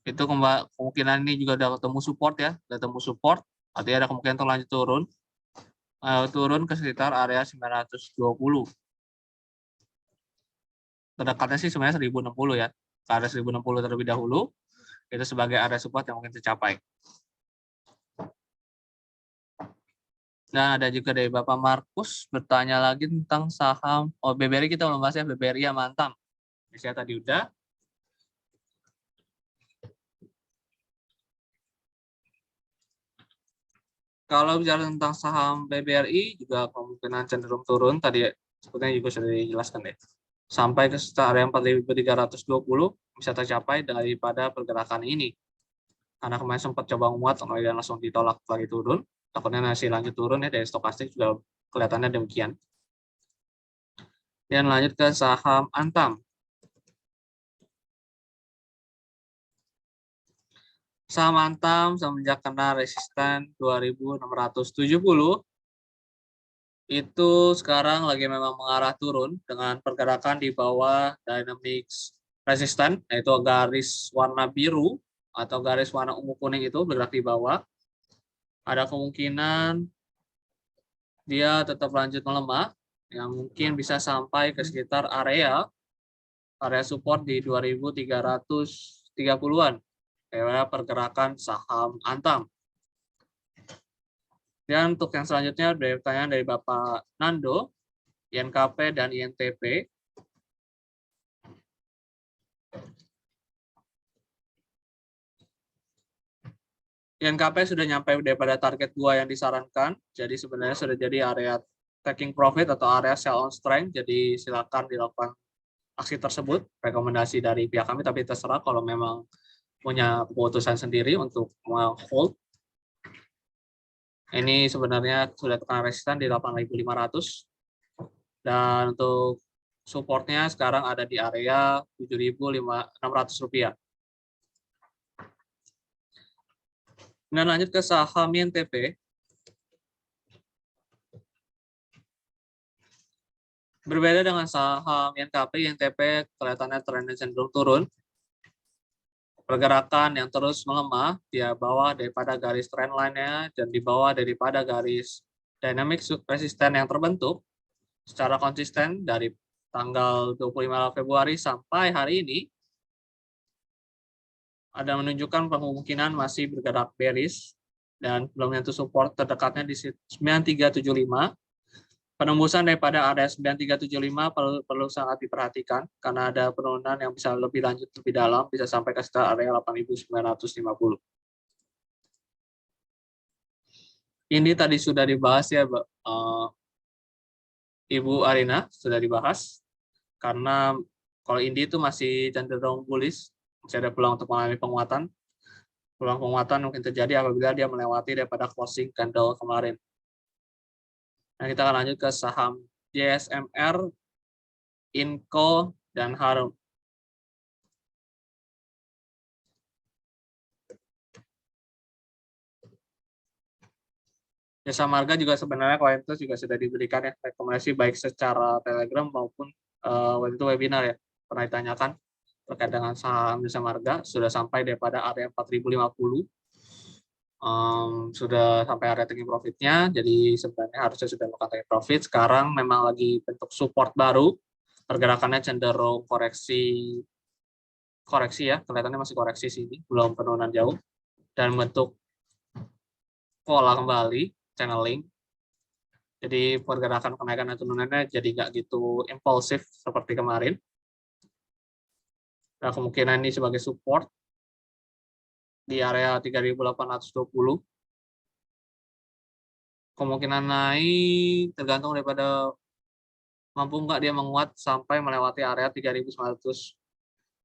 itu kemungkinan ini juga udah ketemu support ya, udah ketemu support, artinya ada kemungkinan untuk lanjut turun ke sekitar area 920. Terdekatnya sih sebenarnya 1060 ya, ke area 1060 terlebih dahulu, itu sebagai area support yang mungkin tercapai. Dan ada juga dari Bapak Markus bertanya lagi tentang saham, BBRI kita belum bahas ya, BBRI ya mantap. Saya tadi udah. Kalau bicara tentang saham BBRI juga kemungkinan cenderung turun, tadi sepertinya juga sudah dijelaskan deh. Sampai ke area 4.320 bisa tercapai daripada pergerakan ini. Karena kemarin sempat coba menguat, kemudian langsung ditolak lagi turun. Takutnya masih lanjut turun ya, dari stokastik juga kelihatannya demikian. Dan lanjut ke saham Antam. Saham Antam semenjak kena resisten 2.670, itu sekarang lagi memang mengarah turun dengan pergerakan di bawah dynamics resisten, yaitu garis warna biru atau garis warna ungu kuning itu bergerak di bawah. Ada kemungkinan dia tetap lanjut melemah, yang mungkin bisa sampai ke sekitar area support di 2.330-an, kayak pergerakan saham Antam. Dan untuk yang selanjutnya dari pertanyaan dari Bapak Nando, INKP dan INTP. INKP sudah nyampe daripada target 2 yang disarankan, jadi sebenarnya sudah jadi area taking profit atau area sell on strength, jadi silakan dilakukan aksi tersebut, rekomendasi dari pihak kami, tapi terserah kalau memang punya keputusan sendiri untuk hold. Ini sebenarnya sudah tekan resisten di 8.500, dan untuk supportnya sekarang ada di area 7.600 rupiah. Dan lanjut ke saham INTP. Berbeda dengan saham INKP, INTP kelihatannya trennya cenderung turun. Pergerakan yang terus melemah di bawah daripada garis trendline-nya dan di bawah daripada garis dynamic resisten yang terbentuk secara konsisten dari tanggal 25 Februari sampai hari ini, ada menunjukkan kemungkinan masih bergerak bearish dan belum menyentuh support terdekatnya di 9375. Penembusan daripada area 9375 perlu sangat diperhatikan karena ada penurunan yang bisa lebih lanjut lebih dalam, bisa sampai ke sekitar area 8.950. Ini tadi sudah dibahas ya, Ibu Arina, sudah dibahas. Karena kalau Indi itu masih cenderung bullish, masih ada peluang untuk mengalami penguatan. Peluang penguatan mungkin terjadi apabila dia melewati daripada closing candle kemarin. Nah, kita akan lanjut ke saham JSMR, Inco, dan Harum. Jasa Marga juga sebenarnya klien itu juga sudah diberikan ya rekomendasi baik secara Telegram maupun waktu itu webinar ya, pernah ditanyakan terkait dengan saham Jasa Marga, sudah sampai daripada area 4.050. Sudah sampai area taking profitnya, jadi sebenarnya harusnya sudah melakukan taking profit. Sekarang memang lagi bentuk support baru, pergerakannya cenderung koreksi ya, kelihatannya masih koreksi sini, belum penurunan jauh, dan bentuk pola kembali, channeling. Jadi pergerakan kenaikan dan turunannya jadi nggak gitu impulsif seperti kemarin. Nah, kemungkinan ini sebagai support. di area 3.820. Kemungkinan naik tergantung daripada mampu nggak dia menguat sampai melewati area 3.940.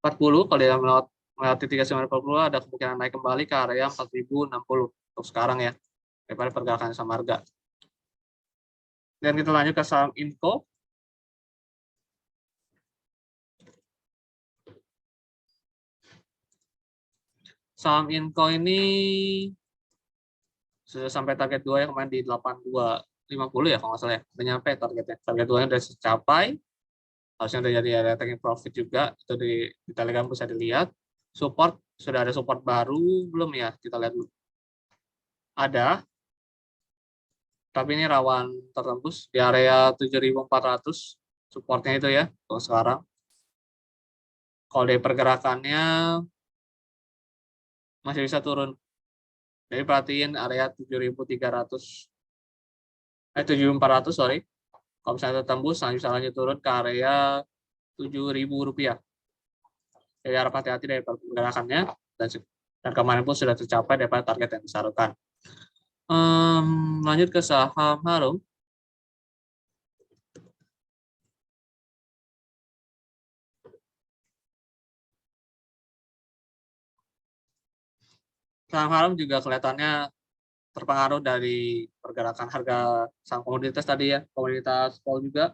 Kalau dia melewati 3.940, ada kemungkinan naik kembali ke area 4.060 untuk sekarang ya, daripada pergerakan saham harga. Dan kita lanjut ke saham Inco. Saham Inco ini sudah sampai target 2 yang kemarin di 8250 ya kalau nggak salah ya. Udah nyampe targetnya. Target 2-nya sudah tercapai. Harusnya udah jadi ada taking profit juga. Itu di Telegram bisa dilihat. Support, sudah ada support baru belum ya? Kita lihat dulu. Ada. Tapi ini rawan tertembus di area 7.400. Supportnya itu ya, kalau sekarang. Kalau dari pergerakannya masih bisa turun. Jadi perhatiin area 7.300, 7.400 sorry. Kalau misalnya tertembus, bisa lanjut turun ke area 7.000 rupiah. Jadi harap hati-hati dari pergerakannya, dan kemarin pun sudah tercapai daripada target yang disarukan. Lanjut ke saham Harum. Saham Harum juga kelihatannya terpengaruh dari pergerakan harga saham komoditas tadi ya, komoditas coal juga,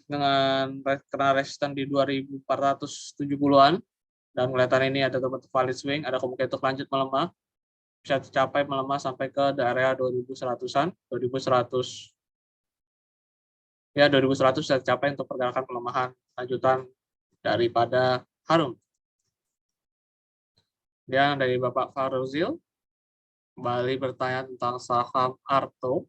dengan kena resisten di 2.470-an, dan kelihatan ini ada tempat valid swing, ada kemungkinan untuk lanjut melemah, bisa tercapai melemah sampai ke area 2.100-an, 2.100 ya, 2.100 bisa tercapai untuk pergerakan pelemahan lanjutan daripada Harum. Dan dari Bapak Faruzil kembali bertanya tentang saham Arto.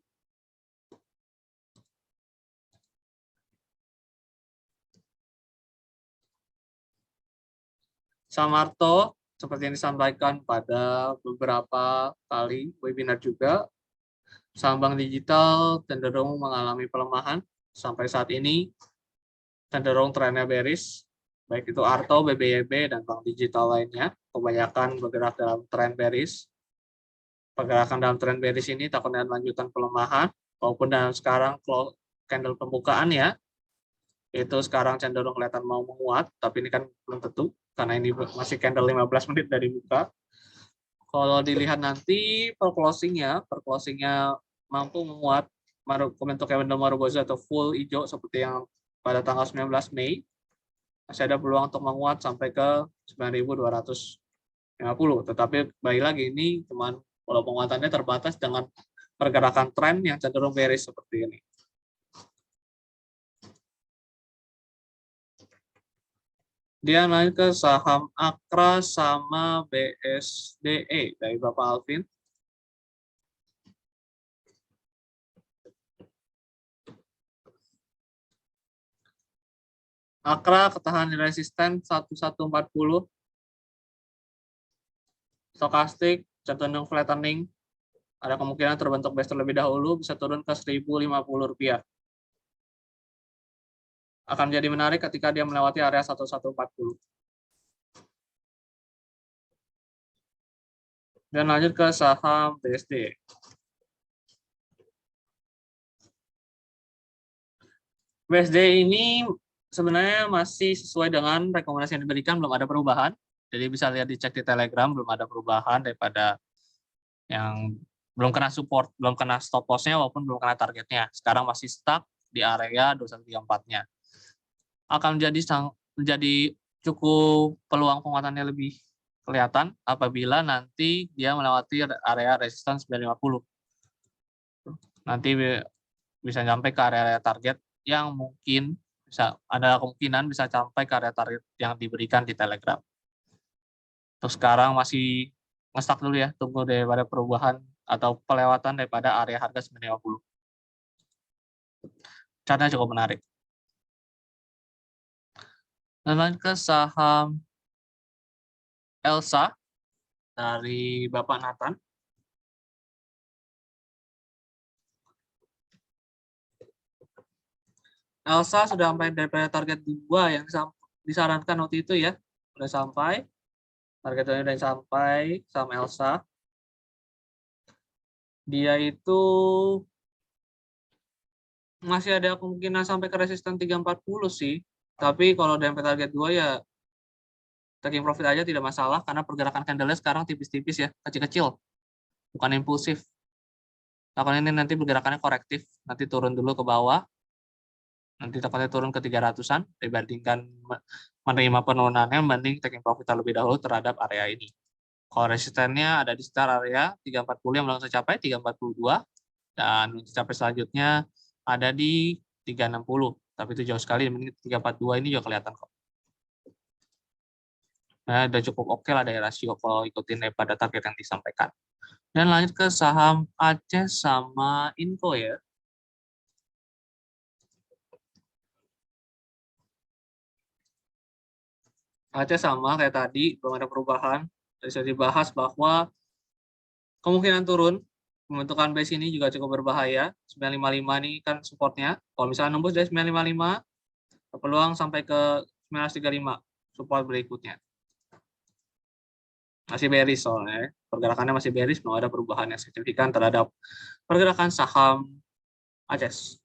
Saham Arto seperti yang disampaikan pada beberapa kali webinar juga, saham bank digital cenderung mengalami pelemahan sampai saat ini, cenderung trennya bearish, baik itu Arto, BBYB, dan bank digital lainnya, kebanyakan bergerak dalam tren bearish. Pergerakan dalam tren bearish ini takut dengan lanjutan pelemahan, walaupun dalam sekarang candle pembukaan ya, itu sekarang cenderung kelihatan mau menguat, tapi ini kan belum tentu, karena ini masih candle 15 menit dari buka. Kalau dilihat nanti per closingnya mampu menguat untuk candle Marubozu atau full hijau seperti yang pada tanggal 19 Mei, masih ada peluang untuk menguat sampai ke 9.250. Tetapi baik lagi ini cuman kalau penguatannya terbatas dengan pergerakan tren yang cenderung bearish seperti ini. Dia naik ke saham Akra sama BSDE dari Bapak Alvin. Akra ketahanan resisten 1140. Stokastik cenderung flattening. Ada kemungkinan terbentuk base terlebih dahulu, bisa turun ke 1.050 rupiah. Akan jadi menarik ketika dia melewati area 1140. Dan lanjut ke saham BSD. BSD ini sebenarnya masih sesuai dengan rekomendasi yang diberikan, belum ada perubahan. Jadi bisa lihat dicek di Telegram, belum ada perubahan daripada yang belum kena support, belum kena stop loss-nya walaupun belum kena targetnya. Sekarang masih stuck di area 2134-nya. Akan menjadi cukup peluang penguatannya lebih kelihatan apabila nanti dia melewati area resisten 950. Nanti bisa sampai ke area target yang mungkin bisa ada kemungkinan bisa sampai ke area target yang diberikan di Telegram. Terus sekarang masih ngestak dulu ya, tunggu daripada perubahan atau pelewatan daripada area harga 950. Caranya cukup menarik. Dan lanjut ke saham Elsa dari Bapak Nathan. Elsa sudah sampai daripada target 2 yang disarankan waktu itu ya, sudah sampai. Target value udah sampai saham Elsa. Dia itu masih ada kemungkinan sampai ke resisten 340 sih. Tapi kalau DMP target 2 ya taking profit aja tidak masalah karena pergerakan candle-nya sekarang tipis-tipis ya, kecil-kecil. Bukan impulsif. Takutnya ini nanti pergerakannya korektif, nanti turun dulu ke bawah, nanti takutnya turun ke 300-an, dibandingkan menerima penurunannya, mending taking profit terlebih dahulu terhadap area ini. Kalau resistennya ada di sekitar area 340 yang belum tercapai, 342, dan tercapai selanjutnya ada di 360, tapi itu jauh sekali, mending 342 ini juga kelihatan kok. Nah, udah cukup oke lah dari rasio kalau ikutin daripada target yang disampaikan. Dan lanjut ke saham Aceh sama Inco ya. Aceh sama kayak tadi, belum ada perubahan. Tadi sudah dibahas bahwa kemungkinan turun, pembentukan base ini juga cukup berbahaya. 955 ini kan supportnya. Kalau misalnya nembus dari 955, peluang sampai ke 935, support berikutnya. Masih bearish soalnya, pergerakannya masih bearish, belum ada perubahan yang signifikan terhadap pergerakan saham Aceh.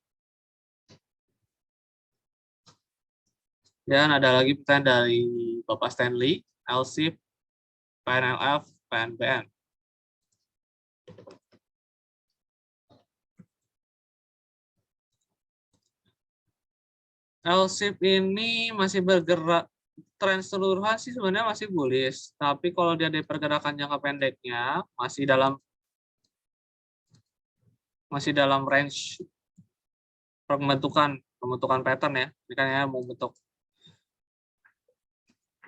Dan ada lagi pertanyaan dari Bapak Stanley, LSIP, PNLF, PNBN. LSIP ini masih bergerak, tren seluruhan sih sebenarnya masih bullish, tapi kalau dia di pergerakan jangka pendeknya masih dalam range pembentukan pattern ya. Ini kan ya mau bentuk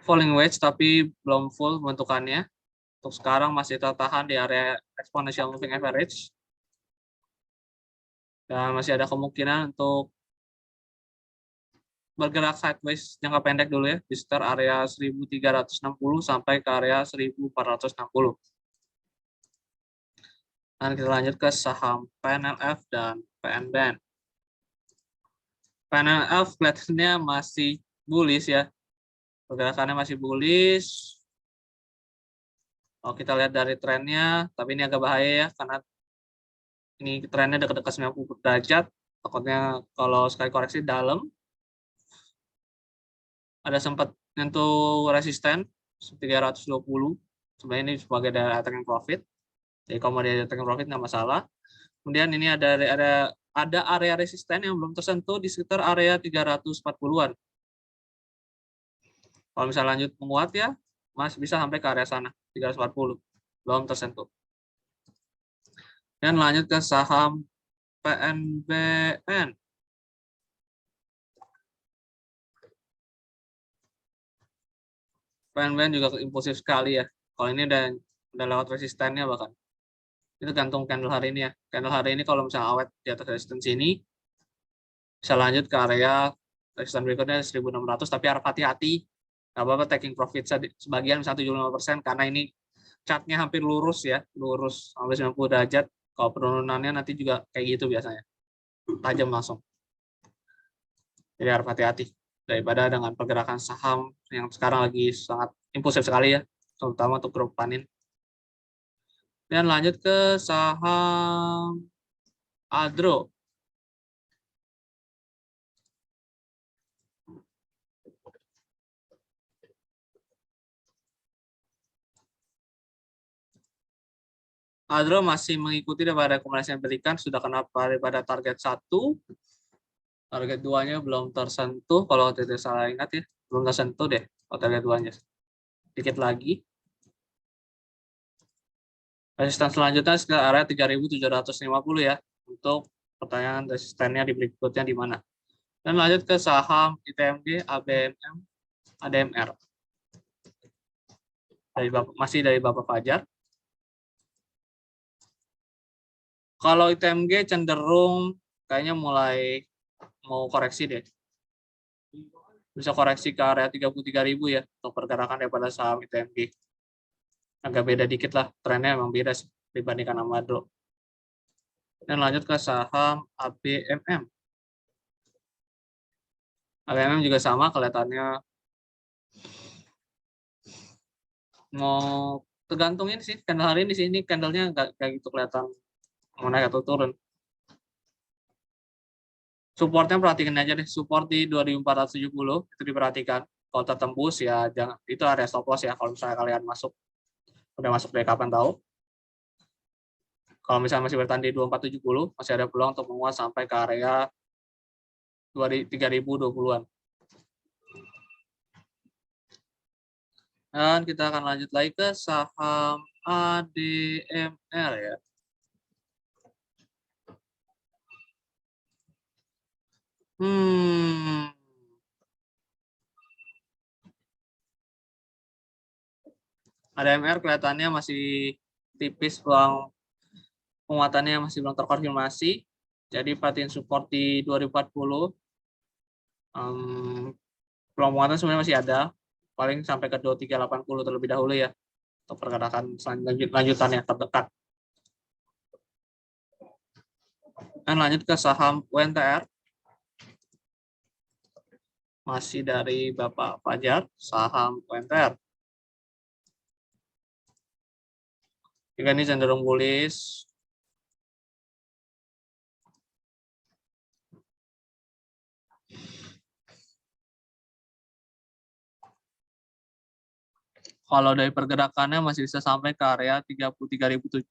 falling wedge tapi belum full bentukannya. Untuk sekarang masih tertahan di area exponential moving average. Dan masih ada kemungkinan untuk bergerak sideways jangka pendek dulu ya, di sekitar area 1360 sampai ke area 1460. Dan kita lanjut ke saham PNLF dan PNBN. PNLF kelihatannya masih bullish ya, pergerakannya masih bullish. Kalau kita lihat dari trennya, tapi ini agak bahaya ya, karena ini trennya dekat-dekat 90 derajat. Takutnya kalau sekali koreksi dalam, ada sempat nyentuh resisten 320. Sebenarnya ini sebagai daerah taking profit. Jadi kalau mau dia taking profit nggak masalah. Kemudian ini ada area resisten yang belum tersentuh di sekitar area 340-an. Kalau misalnya lanjut menguat ya, masih bisa sampai ke area sana, 340. Belum tersentuh. Dan lanjut ke saham PNBN. PNBN juga impulsif sekali ya. Kalau ini udah lewat resistennya bahkan. Itu gantung candle hari ini ya. Candle hari ini kalau misalnya awet di atas resistance ini, bisa lanjut ke area resistance berikutnya 1600, tapi harap hati-hati. Nggak apa-apa taking profit sebagian misalnya 75% karena ini chartnya hampir lurus ya, lurus sampai 90 derajat. Kalau penurunannya nanti juga kayak gitu biasanya, tajam langsung. Jadi harap hati-hati daripada dengan pergerakan saham yang sekarang lagi sangat impulsif sekali ya, terutama untuk grup panin. Dan lanjut ke saham Adro. Adro masih mengikuti daripada rekomendasi yang diberikan, sudah kena daripada target 1, target 2-nya belum tersentuh, kalau tidak salah ingat ya, belum tersentuh deh kalau target 2-nya. Dikit lagi. Resisten selanjutnya sekitar area 3.750 ya, untuk pertanyaan resistennya di berikutnya di mana. Dan lanjut ke saham ITMG, ABMM, ADMR. Masih dari Bapak Fajar. Kalau ITMG cenderung kayaknya mulai mau koreksi deh. Bisa koreksi ke area 33.000 ya untuk pergerakan daripada saham ITMG. Agak beda dikit lah, trennya emang beda sih dibandingkan sama Adro. Dan lanjut ke saham ABMM. ABMM juga sama kelihatannya mau tergantung ini sih, candle hari ini di sini candlenya nggak kayak gitu kelihatan mau naik atau turun. Supportnya perhatikan aja deh, support di 2470 itu diperhatikan. Kalau tertembus ya jangan, itu area stop loss ya kalau misalnya kalian masuk, udah masuk dari kapan tahu. Kalau misalnya masih bertahan di 2470 masih ada peluang untuk menguat sampai ke area 3020-an. Dan kita akan lanjut lagi ke saham ADMR ya. ADMR kelihatannya masih tipis, peluang penguatannya masih belum terkonfirmasi. Jadi perhatiin support di 2040. Peluang penguatan sebenarnya masih ada. Paling sampai ke 2380 terlebih dahulu ya. Untuk pergerakan lanjutannya terdekat. Dan lanjut ke saham UNTR. Masih dari Bapak Fajar, saham UNTR. Jika ini cenderung bullish. Kalau dari pergerakannya masih bisa sampai ke area 33.800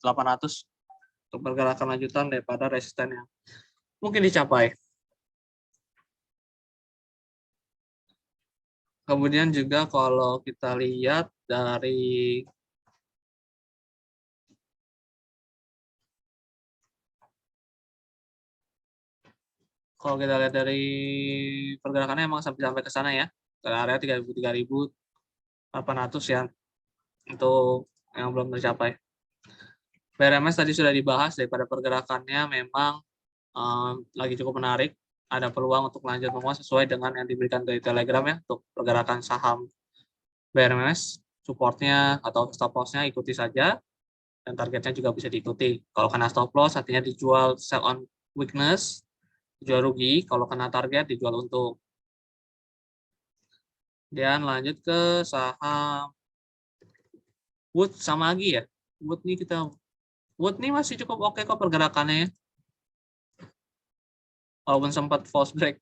untuk pergerakan lanjutan daripada resisten yang mungkin dicapai. Kemudian juga kalau kita lihat dari pergerakannya emang sampai ke sana ya, ke area 3.800 ya untuk yang belum tercapai. BRMS tadi sudah dibahas, daripada pergerakannya memang lagi cukup menarik, ada peluang untuk lanjut menguat sesuai dengan yang diberikan dari Telegram ya untuk pergerakan saham BRMS, supportnya atau stop loss-nya ikuti saja dan targetnya juga bisa diikuti. Kalau kena stop loss artinya dijual sell on weakness, dijual rugi, kalau kena target dijual untung. Dan lanjut ke saham Wood sama Agi ya. Wood nih masih cukup oke kok pergerakannya ya. Walaupun sempat false break.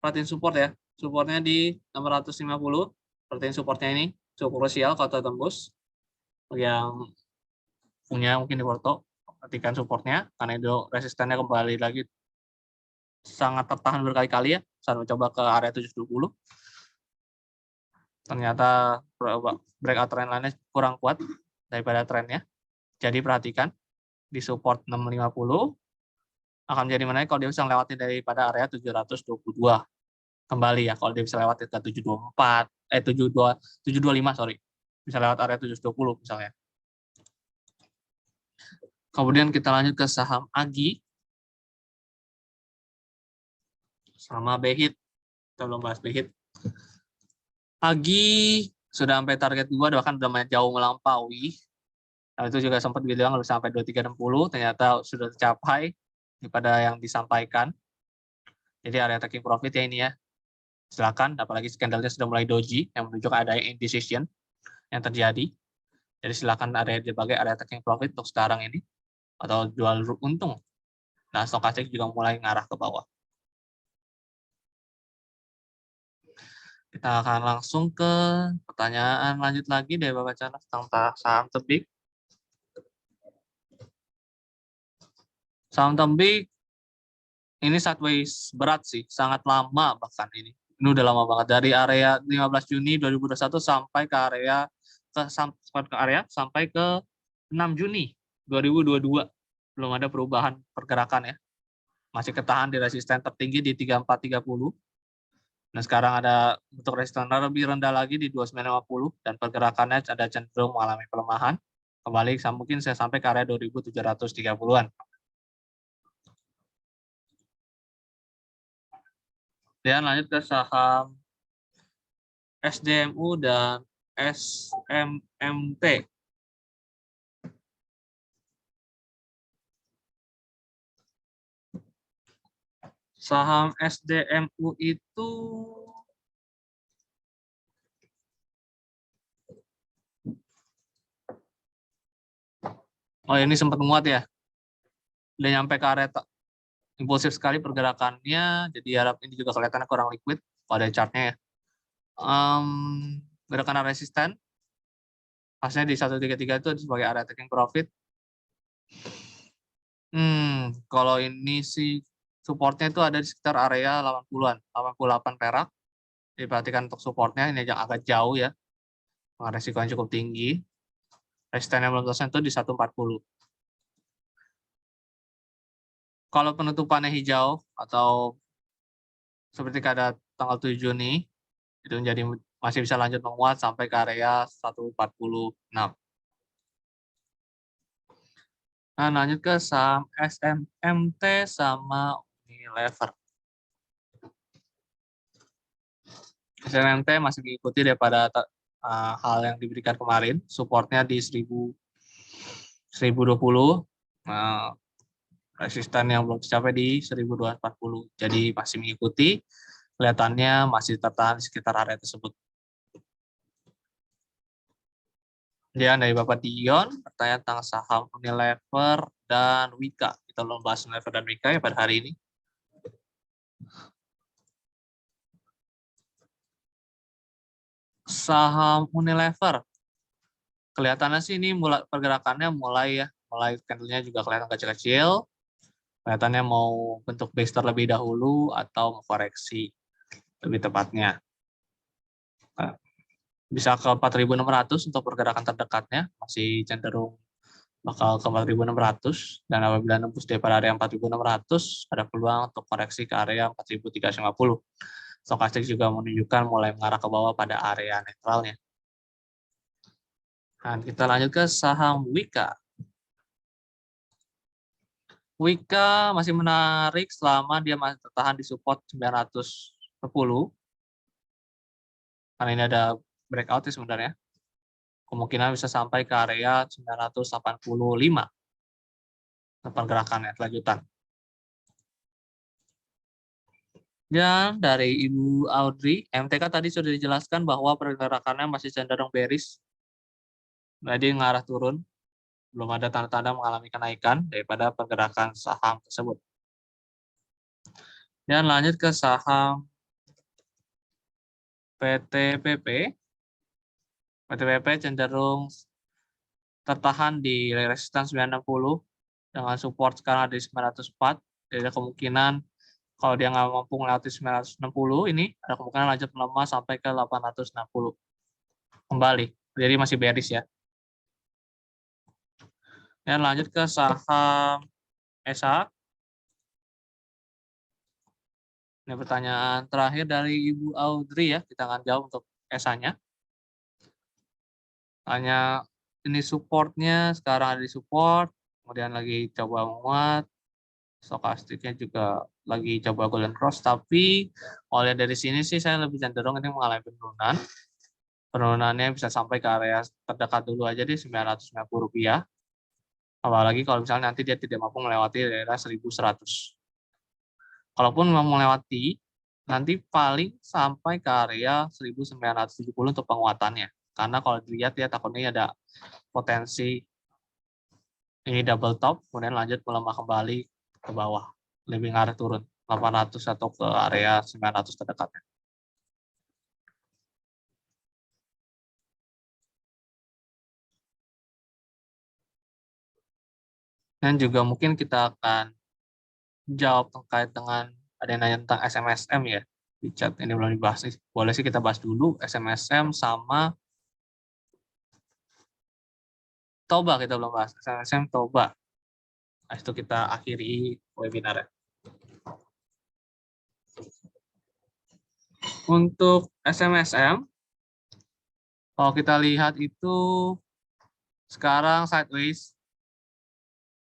Perhatiin support ya. Supportnya di 650. Perhatiin supportnya ini cukup krusial kalau tertembus. Yang punya mungkin di porto, perhatikan supportnya karena itu resistennya kembali lagi sangat tertahan berkali-kali ya saat mencoba ke area 720. Ternyata breakout trend line-nya kurang kuat daripada trennya. Jadi perhatikan di support 650 akan menjadi menarik kalau dia bisa melewati daripada area 722 kembali ya, kalau dia bisa lewati ke 724 725 sorry, bisa lewat area 720 misalnya. Kemudian kita lanjut ke saham Agi sama Behit. Kita belum bahas Behit. Agi sudah sampai target 2, bahkan sudah jauh melampaui. Nah, itu juga sempat bilang harus sampai 2360, ternyata sudah tercapai daripada yang disampaikan. Jadi area taking profit ya ini ya. Silakan, apalagi skandalnya sudah mulai doji yang menunjukkan ada indecision yang terjadi. Jadi silakan ada sebagai area taking profit untuk sekarang ini atau jual untung. Nah, stokastik juga mulai ngarah ke bawah. Kita akan langsung ke pertanyaan lanjut lagi dari Bapak Canas tentang saham tebik. Saham tebik ini sideways berat sih, sangat lama bahkan ini. Ini udah lama banget dari area 15 Juni 2021 sampai ke area sampai ke 6 Juni 2022. Belum ada perubahan pergerakan ya. Masih ketahan di resisten tertinggi di 3430. Nah, sekarang ada untuk resisten lebih rendah lagi di 2950 dan pergerakannya ada cenderung mengalami pelemahan. Kembali mungkin saya sampai ke area 2730-an. Dan lanjut ke saham SDMU dan SMMT. Saham SDMU itu Oh, ini sempat menguat ya. Udah nyampe ke area impulsif sekali pergerakannya, jadi harap ini juga kelihatannya kurang liquid pada chartnya ya. Gerakan resisten, pasnya di 133 itu sebagai area taking profit. Kalau ini sih supportnya itu ada di sekitar area 80-an, 88 perak. Diperhatikan untuk supportnya, ini agak jauh ya, resikonya cukup tinggi. Resisten yang belum tersentuh di 140. Kalau penutupannya hijau atau seperti pada tanggal 7 Juni, itu menjadi masih bisa lanjut menguat sampai ke area 146. Nah, lanjut ke saham SMMT sama Unilever. SMMT masih mengikuti daripada hal yang diberikan kemarin, supportnya di 1020, resisten yang belum tercapai di 1240. Jadi masih mengikuti, kelihatannya masih tertahan di sekitar area tersebut. Kemudian dari Bapak Dion, pertanyaan tentang saham Unilever dan Wika. Kita belum bahas Unilever dan Wika ya pada hari ini. Saham Unilever, kelihatannya sih ini pergerakannya mulai candle-nya juga kelihatan kecil-kecil. Kelihatannya mau bentuk base terlebih dahulu atau mau koreksi lebih tepatnya. Bisa ke 4.600 untuk pergerakan terdekatnya, masih cenderung bakal ke 4.600, dan apabila nembus daripada area 4.600, ada peluang untuk koreksi ke area 4.350. Stokastik juga menunjukkan mulai mengarah ke bawah pada area netralnya. Dan kita lanjut ke saham Wika. Wika masih menarik selama dia masih tertahan di support 910. Karena ini ada breakout sebenarnya. Kemungkinan bisa sampai ke area 985. Pergerakannya lanjutan. Dan dari Ibu Audrey, MTK tadi sudah dijelaskan bahwa pergerakannya masih cenderung bearish. Jadi mengarah turun. Belum ada tanda-tanda mengalami kenaikan daripada pergerakan saham tersebut. Dan lanjut ke saham PTPP. PTPP cenderung tertahan di resisten 960 dengan support sekarang ada di 904. Jadi ada kemungkinan kalau dia nggak mampu melewati 960 ini, ada kemungkinan lanjut melemah sampai ke 860. Kembali, jadi masih bearish ya. Dan lanjut ke saham ESA. Ini pertanyaan terakhir dari Ibu Audrey ya, kita akan jawab untuk ESA-nya. Hanya ini supportnya, sekarang ada di support, kemudian lagi coba menguat, stokastiknya juga lagi coba golden cross, tapi kalau lihat dari sini sih saya lebih cenderung ini mengalami penurunan. Penurunannya bisa sampai ke area terdekat dulu aja di Rp990. Apalagi kalau misalnya nanti dia tidak mampu melewati daerah 1.100. Kalaupun mampu melewati, nanti paling sampai ke area 1.970 untuk penguatannya. Karena kalau dilihat ya takutnya ada potensi ini double top, kemudian lanjut melemah kembali ke bawah, lebih ngarah turun 800 atau ke area 900 terdekatnya. Dan juga mungkin kita akan jawab terkait dengan ada yang nanya tentang SMSM ya di chat, ini belum dibahas nih. Boleh sih kita bahas dulu SMSM sama Toba, kita belum bahas SMSM Toba. Nah, itu kita akhiri webinarnya. Untuk SMSM, kalau kita lihat itu sekarang sideways,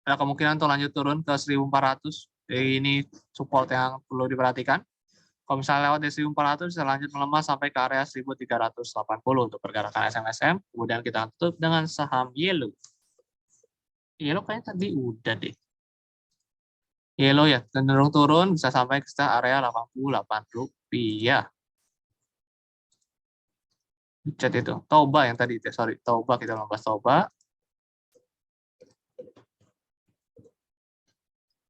ada kemungkinan untuk lanjut turun ke 1.400. Jadi ini support yang perlu diperhatikan. Kalau misalnya lewat dari 1.400, bisa lanjut melemah sampai ke area 1.380 untuk pergerakan SMSM. Kemudian kita tutup dengan saham Yellow. Yellow kayaknya tadi udah deh. Yellow ya, cenderung turun, bisa sampai ke area Rp88. Chat itu. Toba yang tadi, sorry. Toba, kita membahas Toba.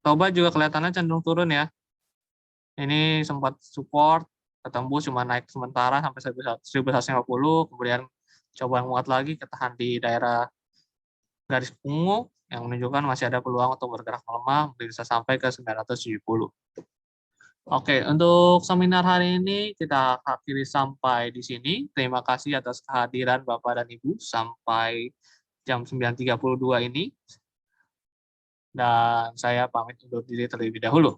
Toba juga kelihatannya cenderung turun ya. Ini sempat support, ketembus cuma naik sementara sampai 1150, kemudian coba menguat lagi, ketahan di daerah garis ungu yang menunjukkan masih ada peluang untuk bergerak melemah, bisa sampai ke 970. Oke, untuk seminar hari ini kita akhiri sampai di sini. Terima kasih atas kehadiran Bapak dan Ibu sampai jam 9.32 ini. Dan saya pamit undur diri terlebih dahulu.